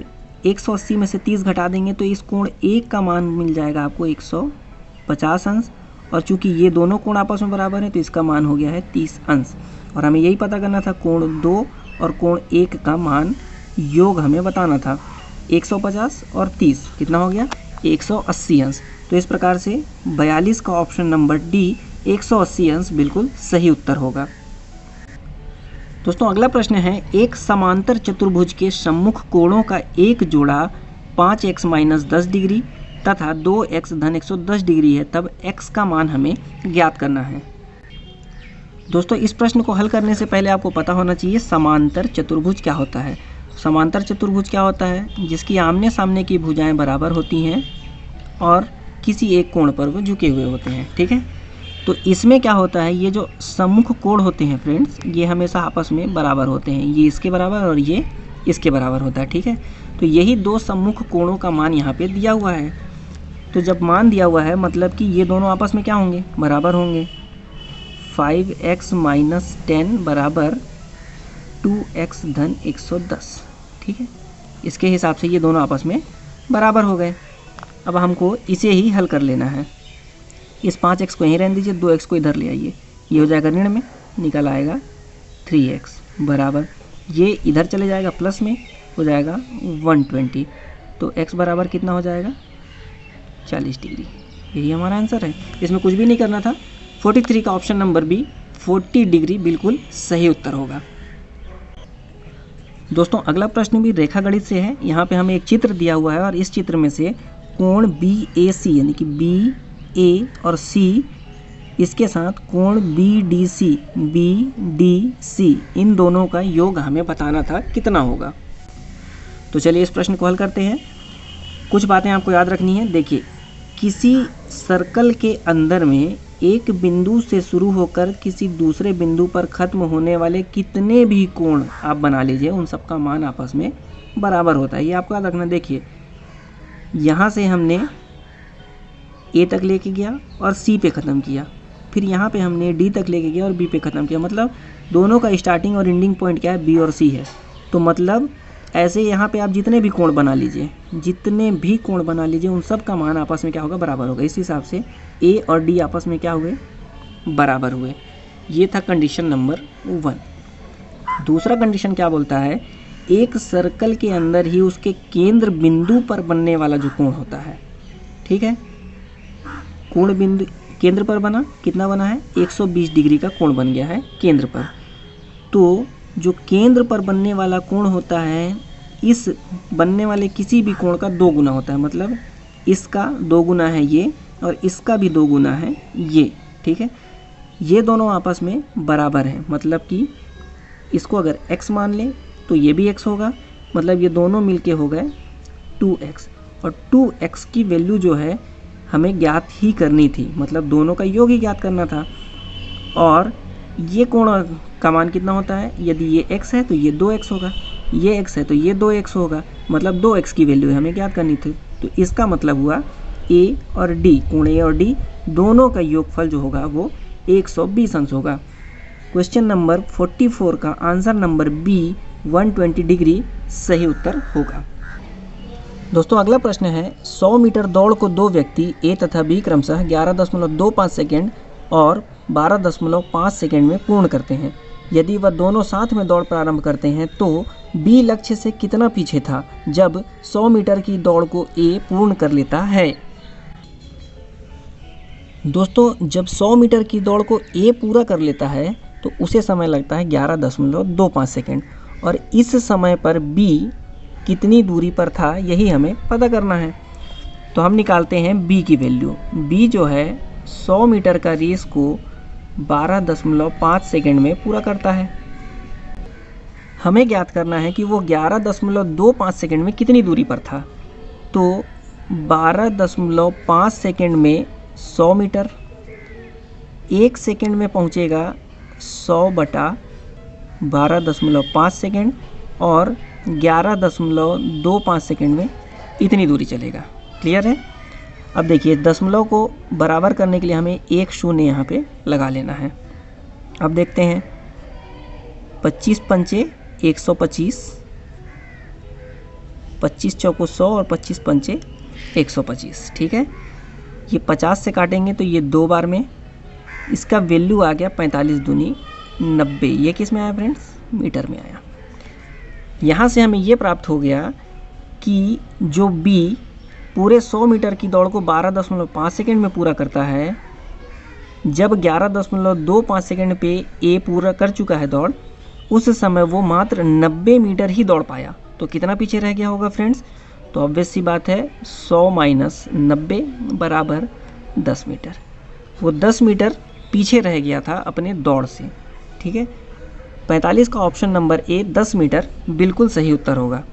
180 में से 30 घटा देंगे तो इस कोण 1 का मान मिल जाएगा आपको 150 अंश, और चूंकि ये दोनों कोण आपस में बराबर हैं तो इसका मान हो गया है 30 अंश। और हमें यही पता करना था, कोण 2 और कोण 1 का मान योग हमें बताना था। 150 और 30 कितना हो गया? 180 अंश। तो इस प्रकार से 42 का ऑप्शन नंबर डी 180 अंश बिल्कुल सही उत्तर होगा। दोस्तों अगला प्रश्न है, एक समांतर चतुर्भुज के सम्मुख कोणों का एक जोड़ा 5x - 10 डिग्री तथा 2x धन 110 डिग्री है, तब x का मान हमें ज्ञात करना है। दोस्तों इस प्रश्न को हल करने से पहले आपको पता होना चाहिए समांतर चतुर्भुज क्या होता है। समांतर चतुर्भुज क्या होता है? जिसकी आमने सामने की भुजाएं बराबर होती हैं और किसी एक कोण पर वो झुके हुए होते हैं। ठीक है, तो इसमें क्या होता है, ये जो सम्मुख कोण होते हैं फ्रेंड्स ये हमेशा आपस में बराबर होते हैं, ये इसके बराबर और ये इसके बराबर होता है। ठीक है, तो यही 2 सम्मुख कोणों का मान यहाँ पे दिया हुआ है। तो जब मान दिया हुआ है मतलब कि ये दोनों आपस में क्या होंगे? बराबर होंगे। 5x - 10 बराबर 2x धन 110। ठीक है, इसके हिसाब से ये दोनों आपस में बराबर हो गए। अब हमको इसे ही हल कर लेना है। इस 5x को यहीं रहने दीजिए, 2x को इधर ले आइए, ये हो जाएगा ऋण में, निकल आएगा 3x बराबर, ये इधर चले जाएगा प्लस में, हो जाएगा 120। तो x बराबर कितना हो जाएगा 40 डिग्री। यही हमारा आंसर है, इसमें कुछ भी नहीं करना था। 43 का ऑप्शन नंबर बी 40 डिग्री बिल्कुल सही उत्तर होगा। दोस्तों अगला प्रश्न भी रेखा गणित से है। यहाँ पे हमें एक चित्र दिया हुआ है और इस चित्र में से कोण BAC यानी कि BA और C, इसके साथ कोण BDC इन दोनों का योग हमें बताना था कितना होगा। तो चलिए इस प्रश्न को हल करते हैं। कुछ बातें आपको याद रखनी है। देखिए, किसी सर्कल के अंदर में एक बिंदु से शुरू होकर किसी दूसरे बिंदु पर खत्म होने वाले कितने भी कोण आप बना लीजिए, उन सब का मान आपस में बराबर होता है। ये आपको याद रखना। देखिए, यहाँ से हमने A तक लेके गया और C पे ख़त्म किया, फिर यहाँ पे हमने D तक लेके गया और B पे ख़त्म किया। मतलब दोनों का स्टार्टिंग और एंडिंग पॉइंट क्या है, B और C है। तो मतलब ऐसे यहाँ पे आप जितने भी कोण बना लीजिए, उन सब का मान आपस में क्या होगा, बराबर होगा। इस हिसाब से A और D आपस में क्या हुए, बराबर हुए। ये था कंडीशन नंबर 1। दूसरा कंडीशन क्या बोलता है, एक सर्कल के अंदर ही उसके केंद्र बिंदु पर बनने वाला जो कोण होता है, ठीक है, कोण बिंदु केंद्र पर बना, कितना बना है 120 डिग्री का कोण बन गया है केंद्र पर। तो जो केंद्र पर बनने वाला कोण होता है, इस बनने वाले किसी भी कोण का 2 गुना होता है। मतलब इसका 2 गुना है ये और इसका भी 2 गुना है ये। ठीक है, ये दोनों आपस में बराबर हैं। मतलब कि इसको अगर x मान लें तो ये भी x होगा। मतलब ये दोनों मिलके हो गए 2x, और 2x की वैल्यू जो है हमें ज्ञात ही करनी थी। मतलब दोनों का योग ही ज्ञात करना था। और ये कोण का मान कितना होता है, यदि ये x है तो ये 2x होगा, ये x है तो ये 2x होगा। मतलब 2x की वैल्यू हमें ज्ञात करनी थी। तो इसका मतलब हुआ A और D, कोण A और D दोनों का योगफल जो होगा वो 120 अंश होगा। क्वेश्चन नंबर 44 का आंसर नंबर बी 120 डिग्री सही उत्तर होगा। दोस्तों अगला प्रश्न है, 100 मीटर दौड़ को 2 व्यक्ति A तथा B क्रमशः 11.25 सेकेंड और 12.5 सेकेंड में पूर्ण करते हैं। यदि वह दोनों साथ में दौड़ प्रारंभ करते हैं तो B लक्ष्य से कितना पीछे था जब 100 मीटर की दौड़ को A पूर्ण कर लेता है। दोस्तों जब 100 मीटर की दौड़ को A पूरा कर लेता है तो उसे समय लगता है 11.25 सेकेंड, और इस समय पर B कितनी दूरी पर था यही हमें पता करना है। तो हम निकालते हैं B की वैल्यू। B जो है 100 मीटर का रेस को 12.5 सेकेंड में पूरा करता है। हमें ज्ञात करना है कि वो 11.25 सेकेंड में कितनी दूरी पर था। तो 12.5 सेकेंड में 100 मीटर, 1 सेकेंड में पहुंचेगा 100/12.5 सेकेंड, और 11.25 सेकेंड में इतनी दूरी चलेगा। क्लियर है। अब देखिए दशमलव को बराबर करने के लिए हमें 1 शून्य यहाँ पे लगा लेना है। अब देखते हैं 25 पंचे 125, 25 चौको 100 और 25 पंचे 125। ठीक है, ये 50 से काटेंगे तो ये 2 बार में, इसका वैल्यू आ गया 45 दूनी 90। ये किस में आया फ्रेंड्स, मीटर में आया। यहाँ से हमें ये प्राप्त हो गया कि जो B पूरे 100 मीटर की दौड़ को 12.5 सेकेंड में पूरा करता है, जब 11.25 सेकेंड पे A पूरा कर चुका है दौड़, उस समय वो मात्र 90 मीटर ही दौड़ पाया। तो कितना पीछे रह गया होगा फ्रेंड्स। तो ऑब्वियस सी बात है 100 माइनस 90 बराबर 10 मीटर। वो 10 मीटर पीछे रह गया था अपने दौड़ से। ठीक है, 45 का ऑप्शन नंबर ए 10 मीटर बिल्कुल सही उत्तर होगा।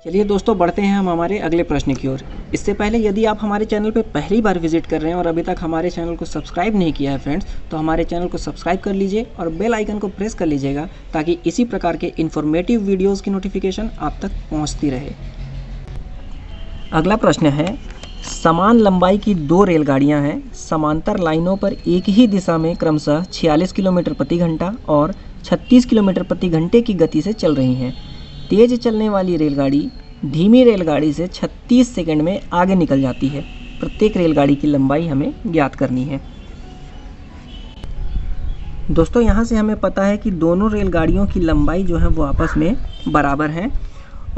चलिए दोस्तों बढ़ते हैं हम हमारे अगले प्रश्न की ओर। इससे पहले यदि आप हमारे चैनल पर पहली बार विजिट कर रहे हैं और अभी तक हमारे चैनल को सब्सक्राइब नहीं किया है फ्रेंड्स, तो हमारे चैनल को सब्सक्राइब कर लीजिए और बेल आइकन को प्रेस कर लीजिएगा ताकि इसी प्रकार के इन्फॉर्मेटिव वीडियोज़ की नोटिफिकेशन आप तक पहुँचती रहे। अगला प्रश्न है, समान लंबाई की 2 रेलगाड़ियां हैं, समांतर लाइनों पर एक ही दिशा में क्रमशः 46 किलोमीटर प्रति घंटा और 36 किलोमीटर प्रति घंटे की गति से चल रही हैं। तेज चलने वाली रेलगाड़ी धीमी रेलगाड़ी से 36 सेकंड में आगे निकल जाती है। प्रत्येक रेलगाड़ी की लंबाई हमें ज्ञात करनी है। दोस्तों यहाँ से हमें पता है कि दोनों रेलगाड़ियों की लंबाई जो है वो आपस में बराबर है,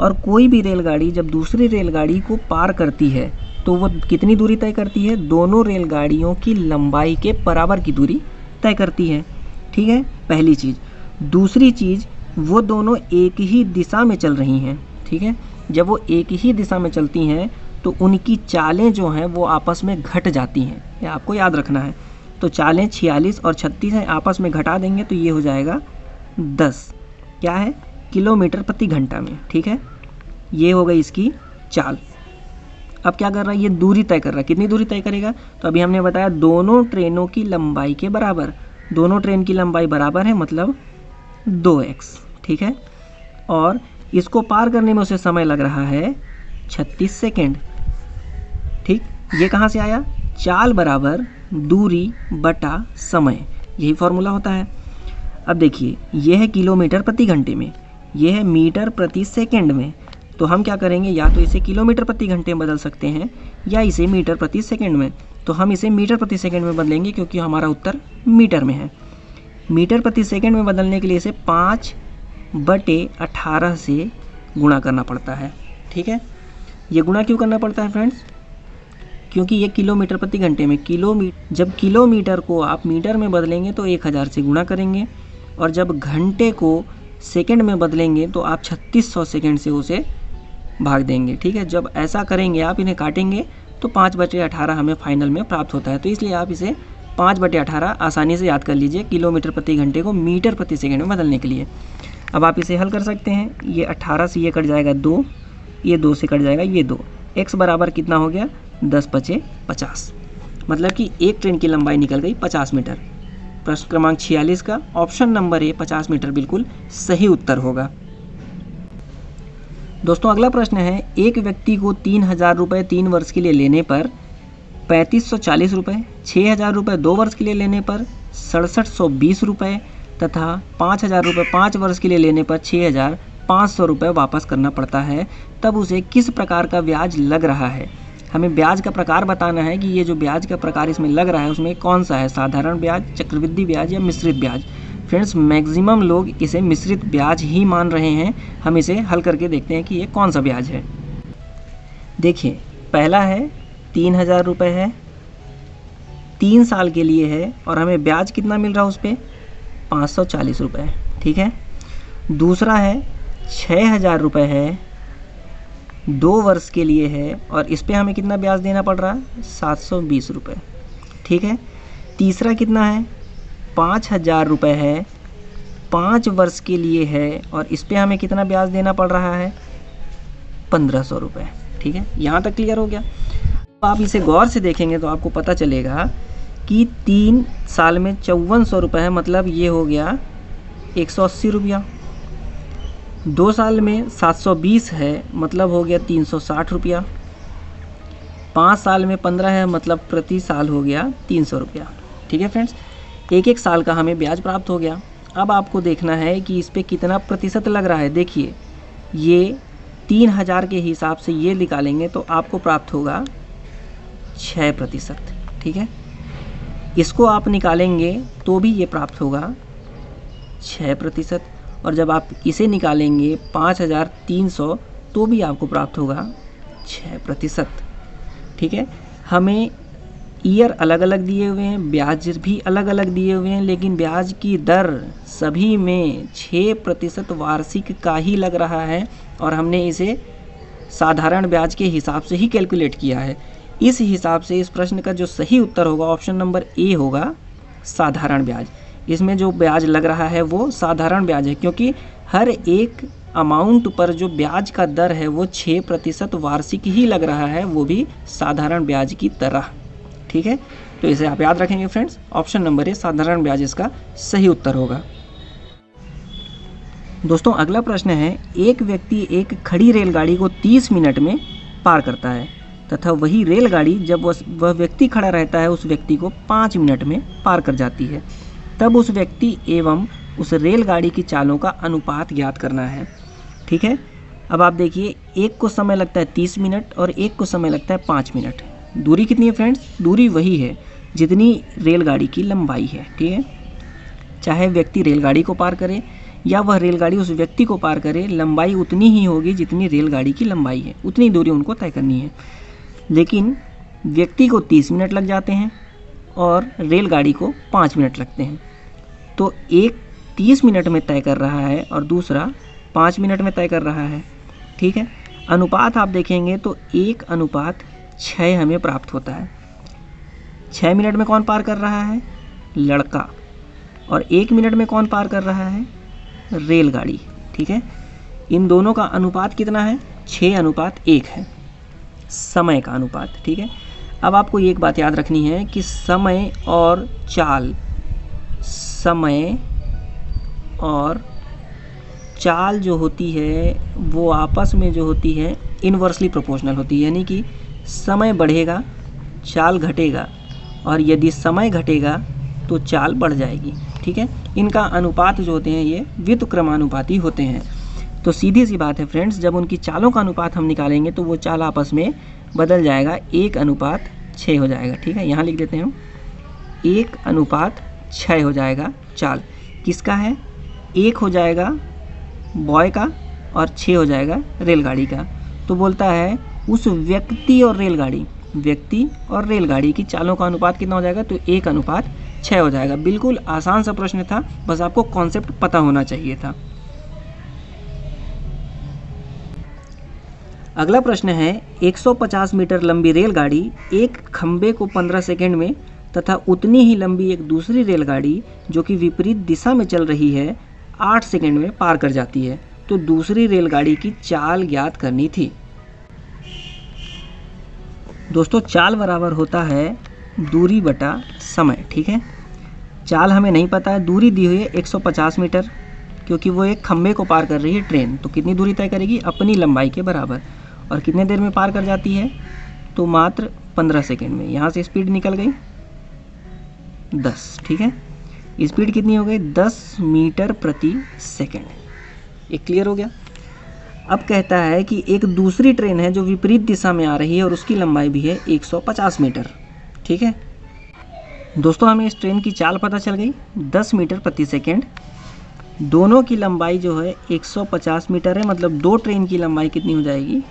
और कोई भी रेलगाड़ी जब दूसरी रेलगाड़ी को पार करती है तो वो कितनी दूरी तय करती है? दोनों रेलगाड़ियों की लंबाई के बराबर की दूरी तय करती है। ठीक है, पहली चीज़। दूसरी चीज़, वो दोनों एक ही दिशा में चल रही हैं। ठीक है, जब वो एक ही दिशा में चलती हैं तो उनकी चालें जो हैं वो आपस में घट जाती हैं, ये आपको याद रखना है। तो चालें 46 और 36 हैं, आपस में घटा देंगे तो ये हो जाएगा 10 क्या है किलोमीटर प्रति घंटा में। ठीक है, ये हो गई इसकी चाल। अब क्या कर रहा है? ये दूरी तय कर रहा है। कितनी दूरी तय करेगा? तो अभी हमने बताया दोनों ट्रेनों की लंबाई के बराबर। दोनों ट्रेन की लंबाई बराबर है, मतलब 2x। ठीक है, और इसको पार करने में उसे समय लग रहा है 36 सेकेंड। ठीक, ये कहाँ से आया? चाल बराबर दूरी बटा समय, यही फॉर्मूला होता है। अब देखिए, ये है किलोमीटर प्रति घंटे में, ये है मीटर प्रति सेकंड में। तो हम क्या करेंगे? या तो इसे किलोमीटर प्रति घंटे में बदल सकते हैं या इसे मीटर प्रति सेकंड में। तो हम इसे मीटर प्रति सेकंड में बदलेंगे क्योंकि हमारा उत्तर मीटर में है। मीटर प्रति सेकंड में बदलने के लिए इसे 5/18 से गुणा करना पड़ता है। ठीक है, ये गुणा क्यों करना पड़ता है फ्रेंड्स? क्योंकि ये किलोमीटर प्रति घंटे में जब किलोमीटर को आप मीटर में बदलेंगे तो 1000 से गुणा करेंगे, और जब घंटे को सेकंड में बदलेंगे तो आप 3600 सेकंड से उसे भाग देंगे। ठीक है, जब ऐसा करेंगे आप, इन्हें काटेंगे तो 5/18 हमें फाइनल में प्राप्त होता है। तो इसलिए आप इसे 5/18 आसानी से याद कर लीजिए किलोमीटर प्रति घंटे को मीटर प्रति सेकंड में बदलने के लिए। अब आप इसे हल कर सकते हैं। ये 18 से ये कट जाएगा 2, ये 2 से कट जाएगा ये 2। x बराबर कितना हो गया? 10×50, मतलब कि एक ट्रेन की लंबाई निकल गई 50 मीटर। प्रश्न क्रमांक 46 का ऑप्शन नंबर ए 50 मीटर बिल्कुल सही उत्तर होगा। दोस्तों अगला प्रश्न है, एक व्यक्ति को 3000 रुपये 3 वर्ष के लिए लेने पर 3540 रुपये, 6000 रुपये 2 वर्ष के लिए लेने पर 6720 रुपये तथा 5000 रुपये 5 वर्ष के लिए लेने पर 6500 रुपये वापस करना पड़ता है, तब उसे किस प्रकार का ब्याज लग रहा है? हमें ब्याज का प्रकार बताना है कि ये जो ब्याज का प्रकार इसमें लग रहा है उसमें कौन सा है, साधारण ब्याज, चक्रवृद्धि ब्याज या मिश्रित ब्याज। फ्रेंड्स मैक्सिमम लोग इसे मिश्रित ब्याज ही मान रहे हैं। हम इसे हल करके देखते हैं कि ये कौन सा ब्याज है। देखिए, पहला है 3000 रुपये है, 3 साल के लिए है, और हमें ब्याज कितना मिल रहा है उस पर? 540 रुपये। ठीक है, दूसरा है 6000 रुपये है, 2 वर्ष के लिए है, और इस पर हमें कितना ब्याज देना पड़ रहा है? 720 रुपये। ठीक है, तीसरा कितना है? 5000 रुपये है, 5 वर्ष के लिए है, और इस पर हमें कितना ब्याज देना पड़ रहा है? 1500 रुपये। ठीक है, यहाँ तक क्लियर हो गया। आप इसे गौर से देखेंगे तो आपको पता चलेगा कि 3 साल में 5400 रुपये है, मतलब ये हो गया 180 रुपया। 2 साल में 720 है, मतलब हो गया 360 रुपया। 5 साल में 15 है, मतलब प्रति साल हो गया 300 रुपया। ठीक है फ्रेंड्स, एक साल का हमें ब्याज प्राप्त हो गया। अब आपको देखना है कि इस पे कितना प्रतिशत लग रहा है। देखिए, ये 3000 के हिसाब से ये निकालेंगे तो आपको प्राप्त होगा 6%। ठीक है, इसको आप निकालेंगे तो भी ये प्राप्त होगा 6%, और जब आप इसे निकालेंगे 5300 तो भी आपको प्राप्त होगा 6%। ठीक है, हमें ईयर अलग अलग दिए हुए हैं, ब्याज भी अलग अलग दिए हुए हैं, लेकिन ब्याज की दर सभी में 6% वार्षिक का ही लग रहा है, और हमने इसे साधारण ब्याज के हिसाब से ही कैलकुलेट किया है। इस हिसाब से इस प्रश्न का जो सही उत्तर होगा ऑप्शन नंबर ए होगा, साधारण ब्याज। इसमें जो ब्याज लग रहा है वो साधारण ब्याज है, क्योंकि हर एक अमाउंट पर जो ब्याज का दर है वो 6% वार्षिक ही लग रहा है, वो भी साधारण ब्याज की तरह। ठीक है, तो इसे आप याद रखेंगे फ्रेंड्स, ऑप्शन नंबर ए साधारण ब्याज इसका सही उत्तर होगा। दोस्तों अगला प्रश्न है, एक व्यक्ति एक खड़ी रेलगाड़ी को 30 मिनट में पार करता है तथा वही रेलगाड़ी जब वह व्यक्ति खड़ा रहता है उस व्यक्ति को 5 मिनट में पार कर जाती है, तब उस व्यक्ति एवं उस रेलगाड़ी की चालों का अनुपात ज्ञात करना है। ठीक है, अब आप देखिए, एक को समय लगता है 30 मिनट और एक को समय लगता है 5 मिनट। दूरी कितनी है फ्रेंड्स? दूरी वही है जितनी रेलगाड़ी की लंबाई है। ठीक है, चाहे व्यक्ति रेलगाड़ी को पार करे या वह रेलगाड़ी उस व्यक्ति को पार करे, लंबाई उतनी ही होगी जितनी रेलगाड़ी की लंबाई है, उतनी दूरी उनको तय करनी है। लेकिन व्यक्ति को 30 मिनट लग जाते हैं और रेलगाड़ी को 5 मिनट लगते हैं। तो एक 30 मिनट में तय कर रहा है और दूसरा 5 मिनट में तय कर रहा है। ठीक है, अनुपात आप देखेंगे तो 1:6 हमें प्राप्त होता है। 6 मिनट में कौन पार कर रहा है? लड़का। और 1 मिनट में कौन पार कर रहा है? रेलगाड़ी। ठीक है, इन दोनों का अनुपात कितना है? 6:1 है, समय का अनुपात। ठीक है, अब आपको एक बात याद रखनी है कि समय और चाल जो होती है वो आपस में जो होती है इन्वर्सली प्रोपोर्शनल होती है, यानी कि समय बढ़ेगा चाल घटेगा, और यदि समय घटेगा तो चाल बढ़ जाएगी। ठीक है, इनका अनुपात जो होते हैं ये व्युत्क्रमानुपाती होते हैं। तो सीधी सी बात है फ्रेंड्स, जब उनकी चालों का अनुपात हम निकालेंगे तो वो चाल आपस में बदल जाएगा, 1:6 हो जाएगा। ठीक है, यहाँ लिख देते हैं हम, 1:6 हो जाएगा चाल। किसका है? 1 हो जाएगा बॉय का और 6 हो जाएगा रेलगाड़ी का। तो बोलता है उस व्यक्ति और रेलगाड़ी की चालों का अनुपात कितना हो जाएगा? तो 1:6 हो जाएगा। बिल्कुल आसान सा प्रश्न था, बस आपको कॉन्सेप्ट पता होना चाहिए था। अगला प्रश्न है, 150 मीटर लंबी रेलगाड़ी एक खंबे को 15 सेकंड में तथा उतनी ही लंबी एक दूसरी रेलगाड़ी जो कि विपरीत दिशा में चल रही है 8 सेकंड में पार कर जाती है। तो दूसरी रेलगाड़ी की चाल ज्ञात करनी थी। दोस्तों, चाल बराबर होता है दूरी बटा समय। ठीक है, चाल हमें नहीं पता है, दूरी दी हुई है 150 मीटर, क्योंकि वो एक खंबे को पार कर रही है ट्रेन। तो कितनी दूरी तय करेगी? अपनी लंबाई के बराबर। और कितने देर में पार कर जाती है? तो मात्र 15 सेकंड में। यहाँ से स्पीड निकल गई 10। ठीक है, स्पीड कितनी हो गई? 10 मीटर प्रति सेकंड। ये क्लियर हो गया। अब कहता है कि एक दूसरी ट्रेन है जो विपरीत दिशा में आ रही है और उसकी लंबाई भी है 150 मीटर। ठीक है दोस्तों, हमें इस ट्रेन की चाल पता चल गई 10 मीटर प्रति सेकंड। दोनों की लंबाई जो है 150 मीटर है, मतलब दो ट्रेन की लंबाई कितनी हो जाएगी?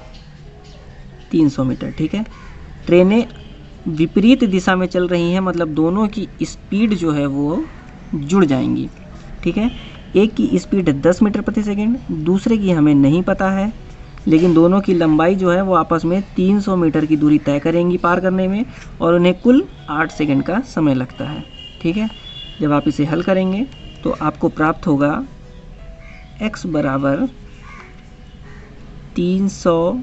300 मीटर। ठीक है, ट्रेनें विपरीत दिशा में चल रही हैं, मतलब दोनों की स्पीड जो है वो जुड़ जाएंगी। ठीक है, एक की स्पीड 10 मीटर प्रति सेकंड, दूसरे की हमें नहीं पता है, लेकिन दोनों की लंबाई जो है वो आपस में 300 मीटर की दूरी तय करेंगी पार करने में, और उन्हें कुल 8 सेकंड का समय लगता है। ठीक है, जब आप इसे हल करेंगे तो आपको प्राप्त होगा x बराबर 300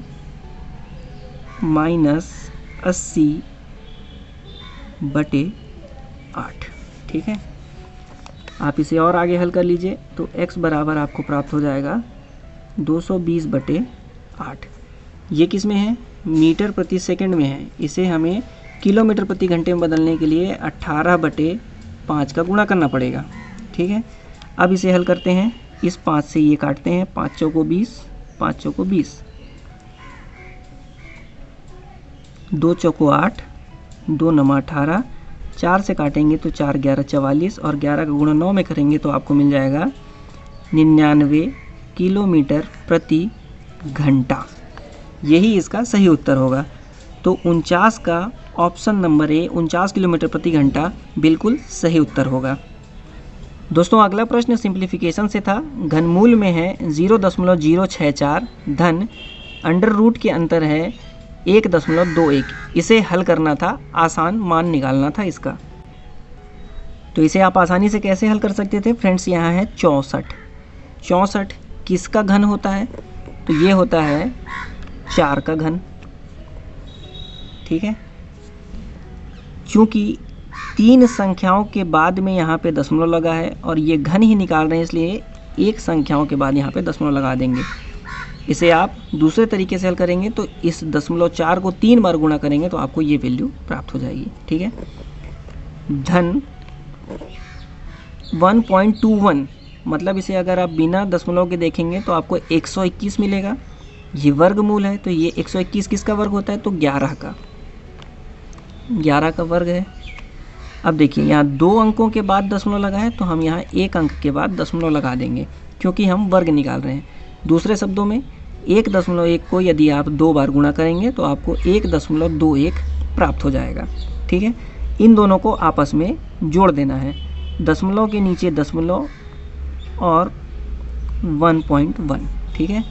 माइनस 80/8। ठीक है, आप इसे और आगे हल कर लीजिए तो x बराबर आपको प्राप्त हो जाएगा 220/8। ये किस में है? मीटर प्रति सेकंड में है। इसे हमें किलोमीटर प्रति घंटे में बदलने के लिए 18/5 का गुणा करना पड़ेगा। ठीक है, अब इसे हल करते हैं। इस 5 से ये काटते हैं, 5 चौको 20, 5 चौको 20, 2 चौको 8, 2 9 18, 4 से काटेंगे तो 4 11 44, और 11 का गुणा 9 में करेंगे तो आपको मिल जाएगा 99 किलोमीटर प्रति घंटा। यही इसका सही उत्तर होगा। तो 49 का ऑप्शन नंबर ए 49 किलोमीटर प्रति घंटा बिल्कुल सही उत्तर होगा। दोस्तों, अगला प्रश्न सिंप्लीफिकेशन से था। घनमूल में है 0.064 धन अंडर रूट के अंतर है 1.21। इसे हल करना था, आसान मान निकालना था इसका। तो इसे आप आसानी से कैसे हल कर सकते थे फ्रेंड्स? यहाँ है 64। 64 किसका घन होता है? तो ये होता है 4 का घन। ठीक है, चूँकि 3 संख्याओं के बाद में यहाँ पे दशमलव लगा है और ये घन ही निकाल रहे हैं, इसलिए एक संख्याओं के बाद यहाँ पे दशमलव लगा देंगे। इसे आप दूसरे तरीके से हल करेंगे तो इस 0.4 को 3 बार गुणा करेंगे तो आपको ये वैल्यू प्राप्त हो जाएगी। ठीक है, धन 1.21 मतलब इसे अगर आप बिना दशमलव के देखेंगे तो आपको 121 मिलेगा। ये वर्गमूल है तो ये 121 किसका वर्ग होता है, तो 11 का, 11 का वर्ग है। अब देखिए यहाँ 2 अंकों के बाद दशमलव लगा है तो हम यहाँ 1 अंक के बाद दशमलव लगा देंगे क्योंकि हम वर्ग निकाल रहे हैं। दूसरे शब्दों में 1.1 को यदि आप 2 बार गुणा करेंगे तो आपको 1.21 प्राप्त हो जाएगा। ठीक है, इन दोनों को आपस में जोड़ देना है, दशमलव के नीचे दशमलव और 1.1। ठीक है,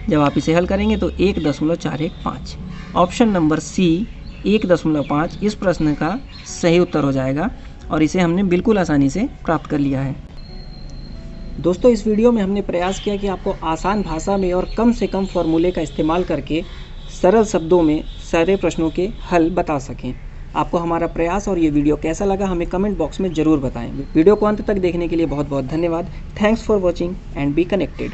जब आप इसे हल करेंगे तो 1.415। ऑप्शन नंबर सी 1.5 इस प्रश्न का सही उत्तर हो जाएगा और इसे हमने बिल्कुल आसानी से प्राप्त कर लिया है। दोस्तों, इस वीडियो में हमने प्रयास किया कि आपको आसान भाषा में और कम से कम फॉर्मूले का इस्तेमाल करके सरल शब्दों में सारे प्रश्नों के हल बता सकें। आपको हमारा प्रयास और ये वीडियो कैसा लगा हमें कमेंट बॉक्स में ज़रूर बताएं। वीडियो को अंत तक देखने के लिए बहुत बहुत धन्यवाद। Thanks for watching and be connected.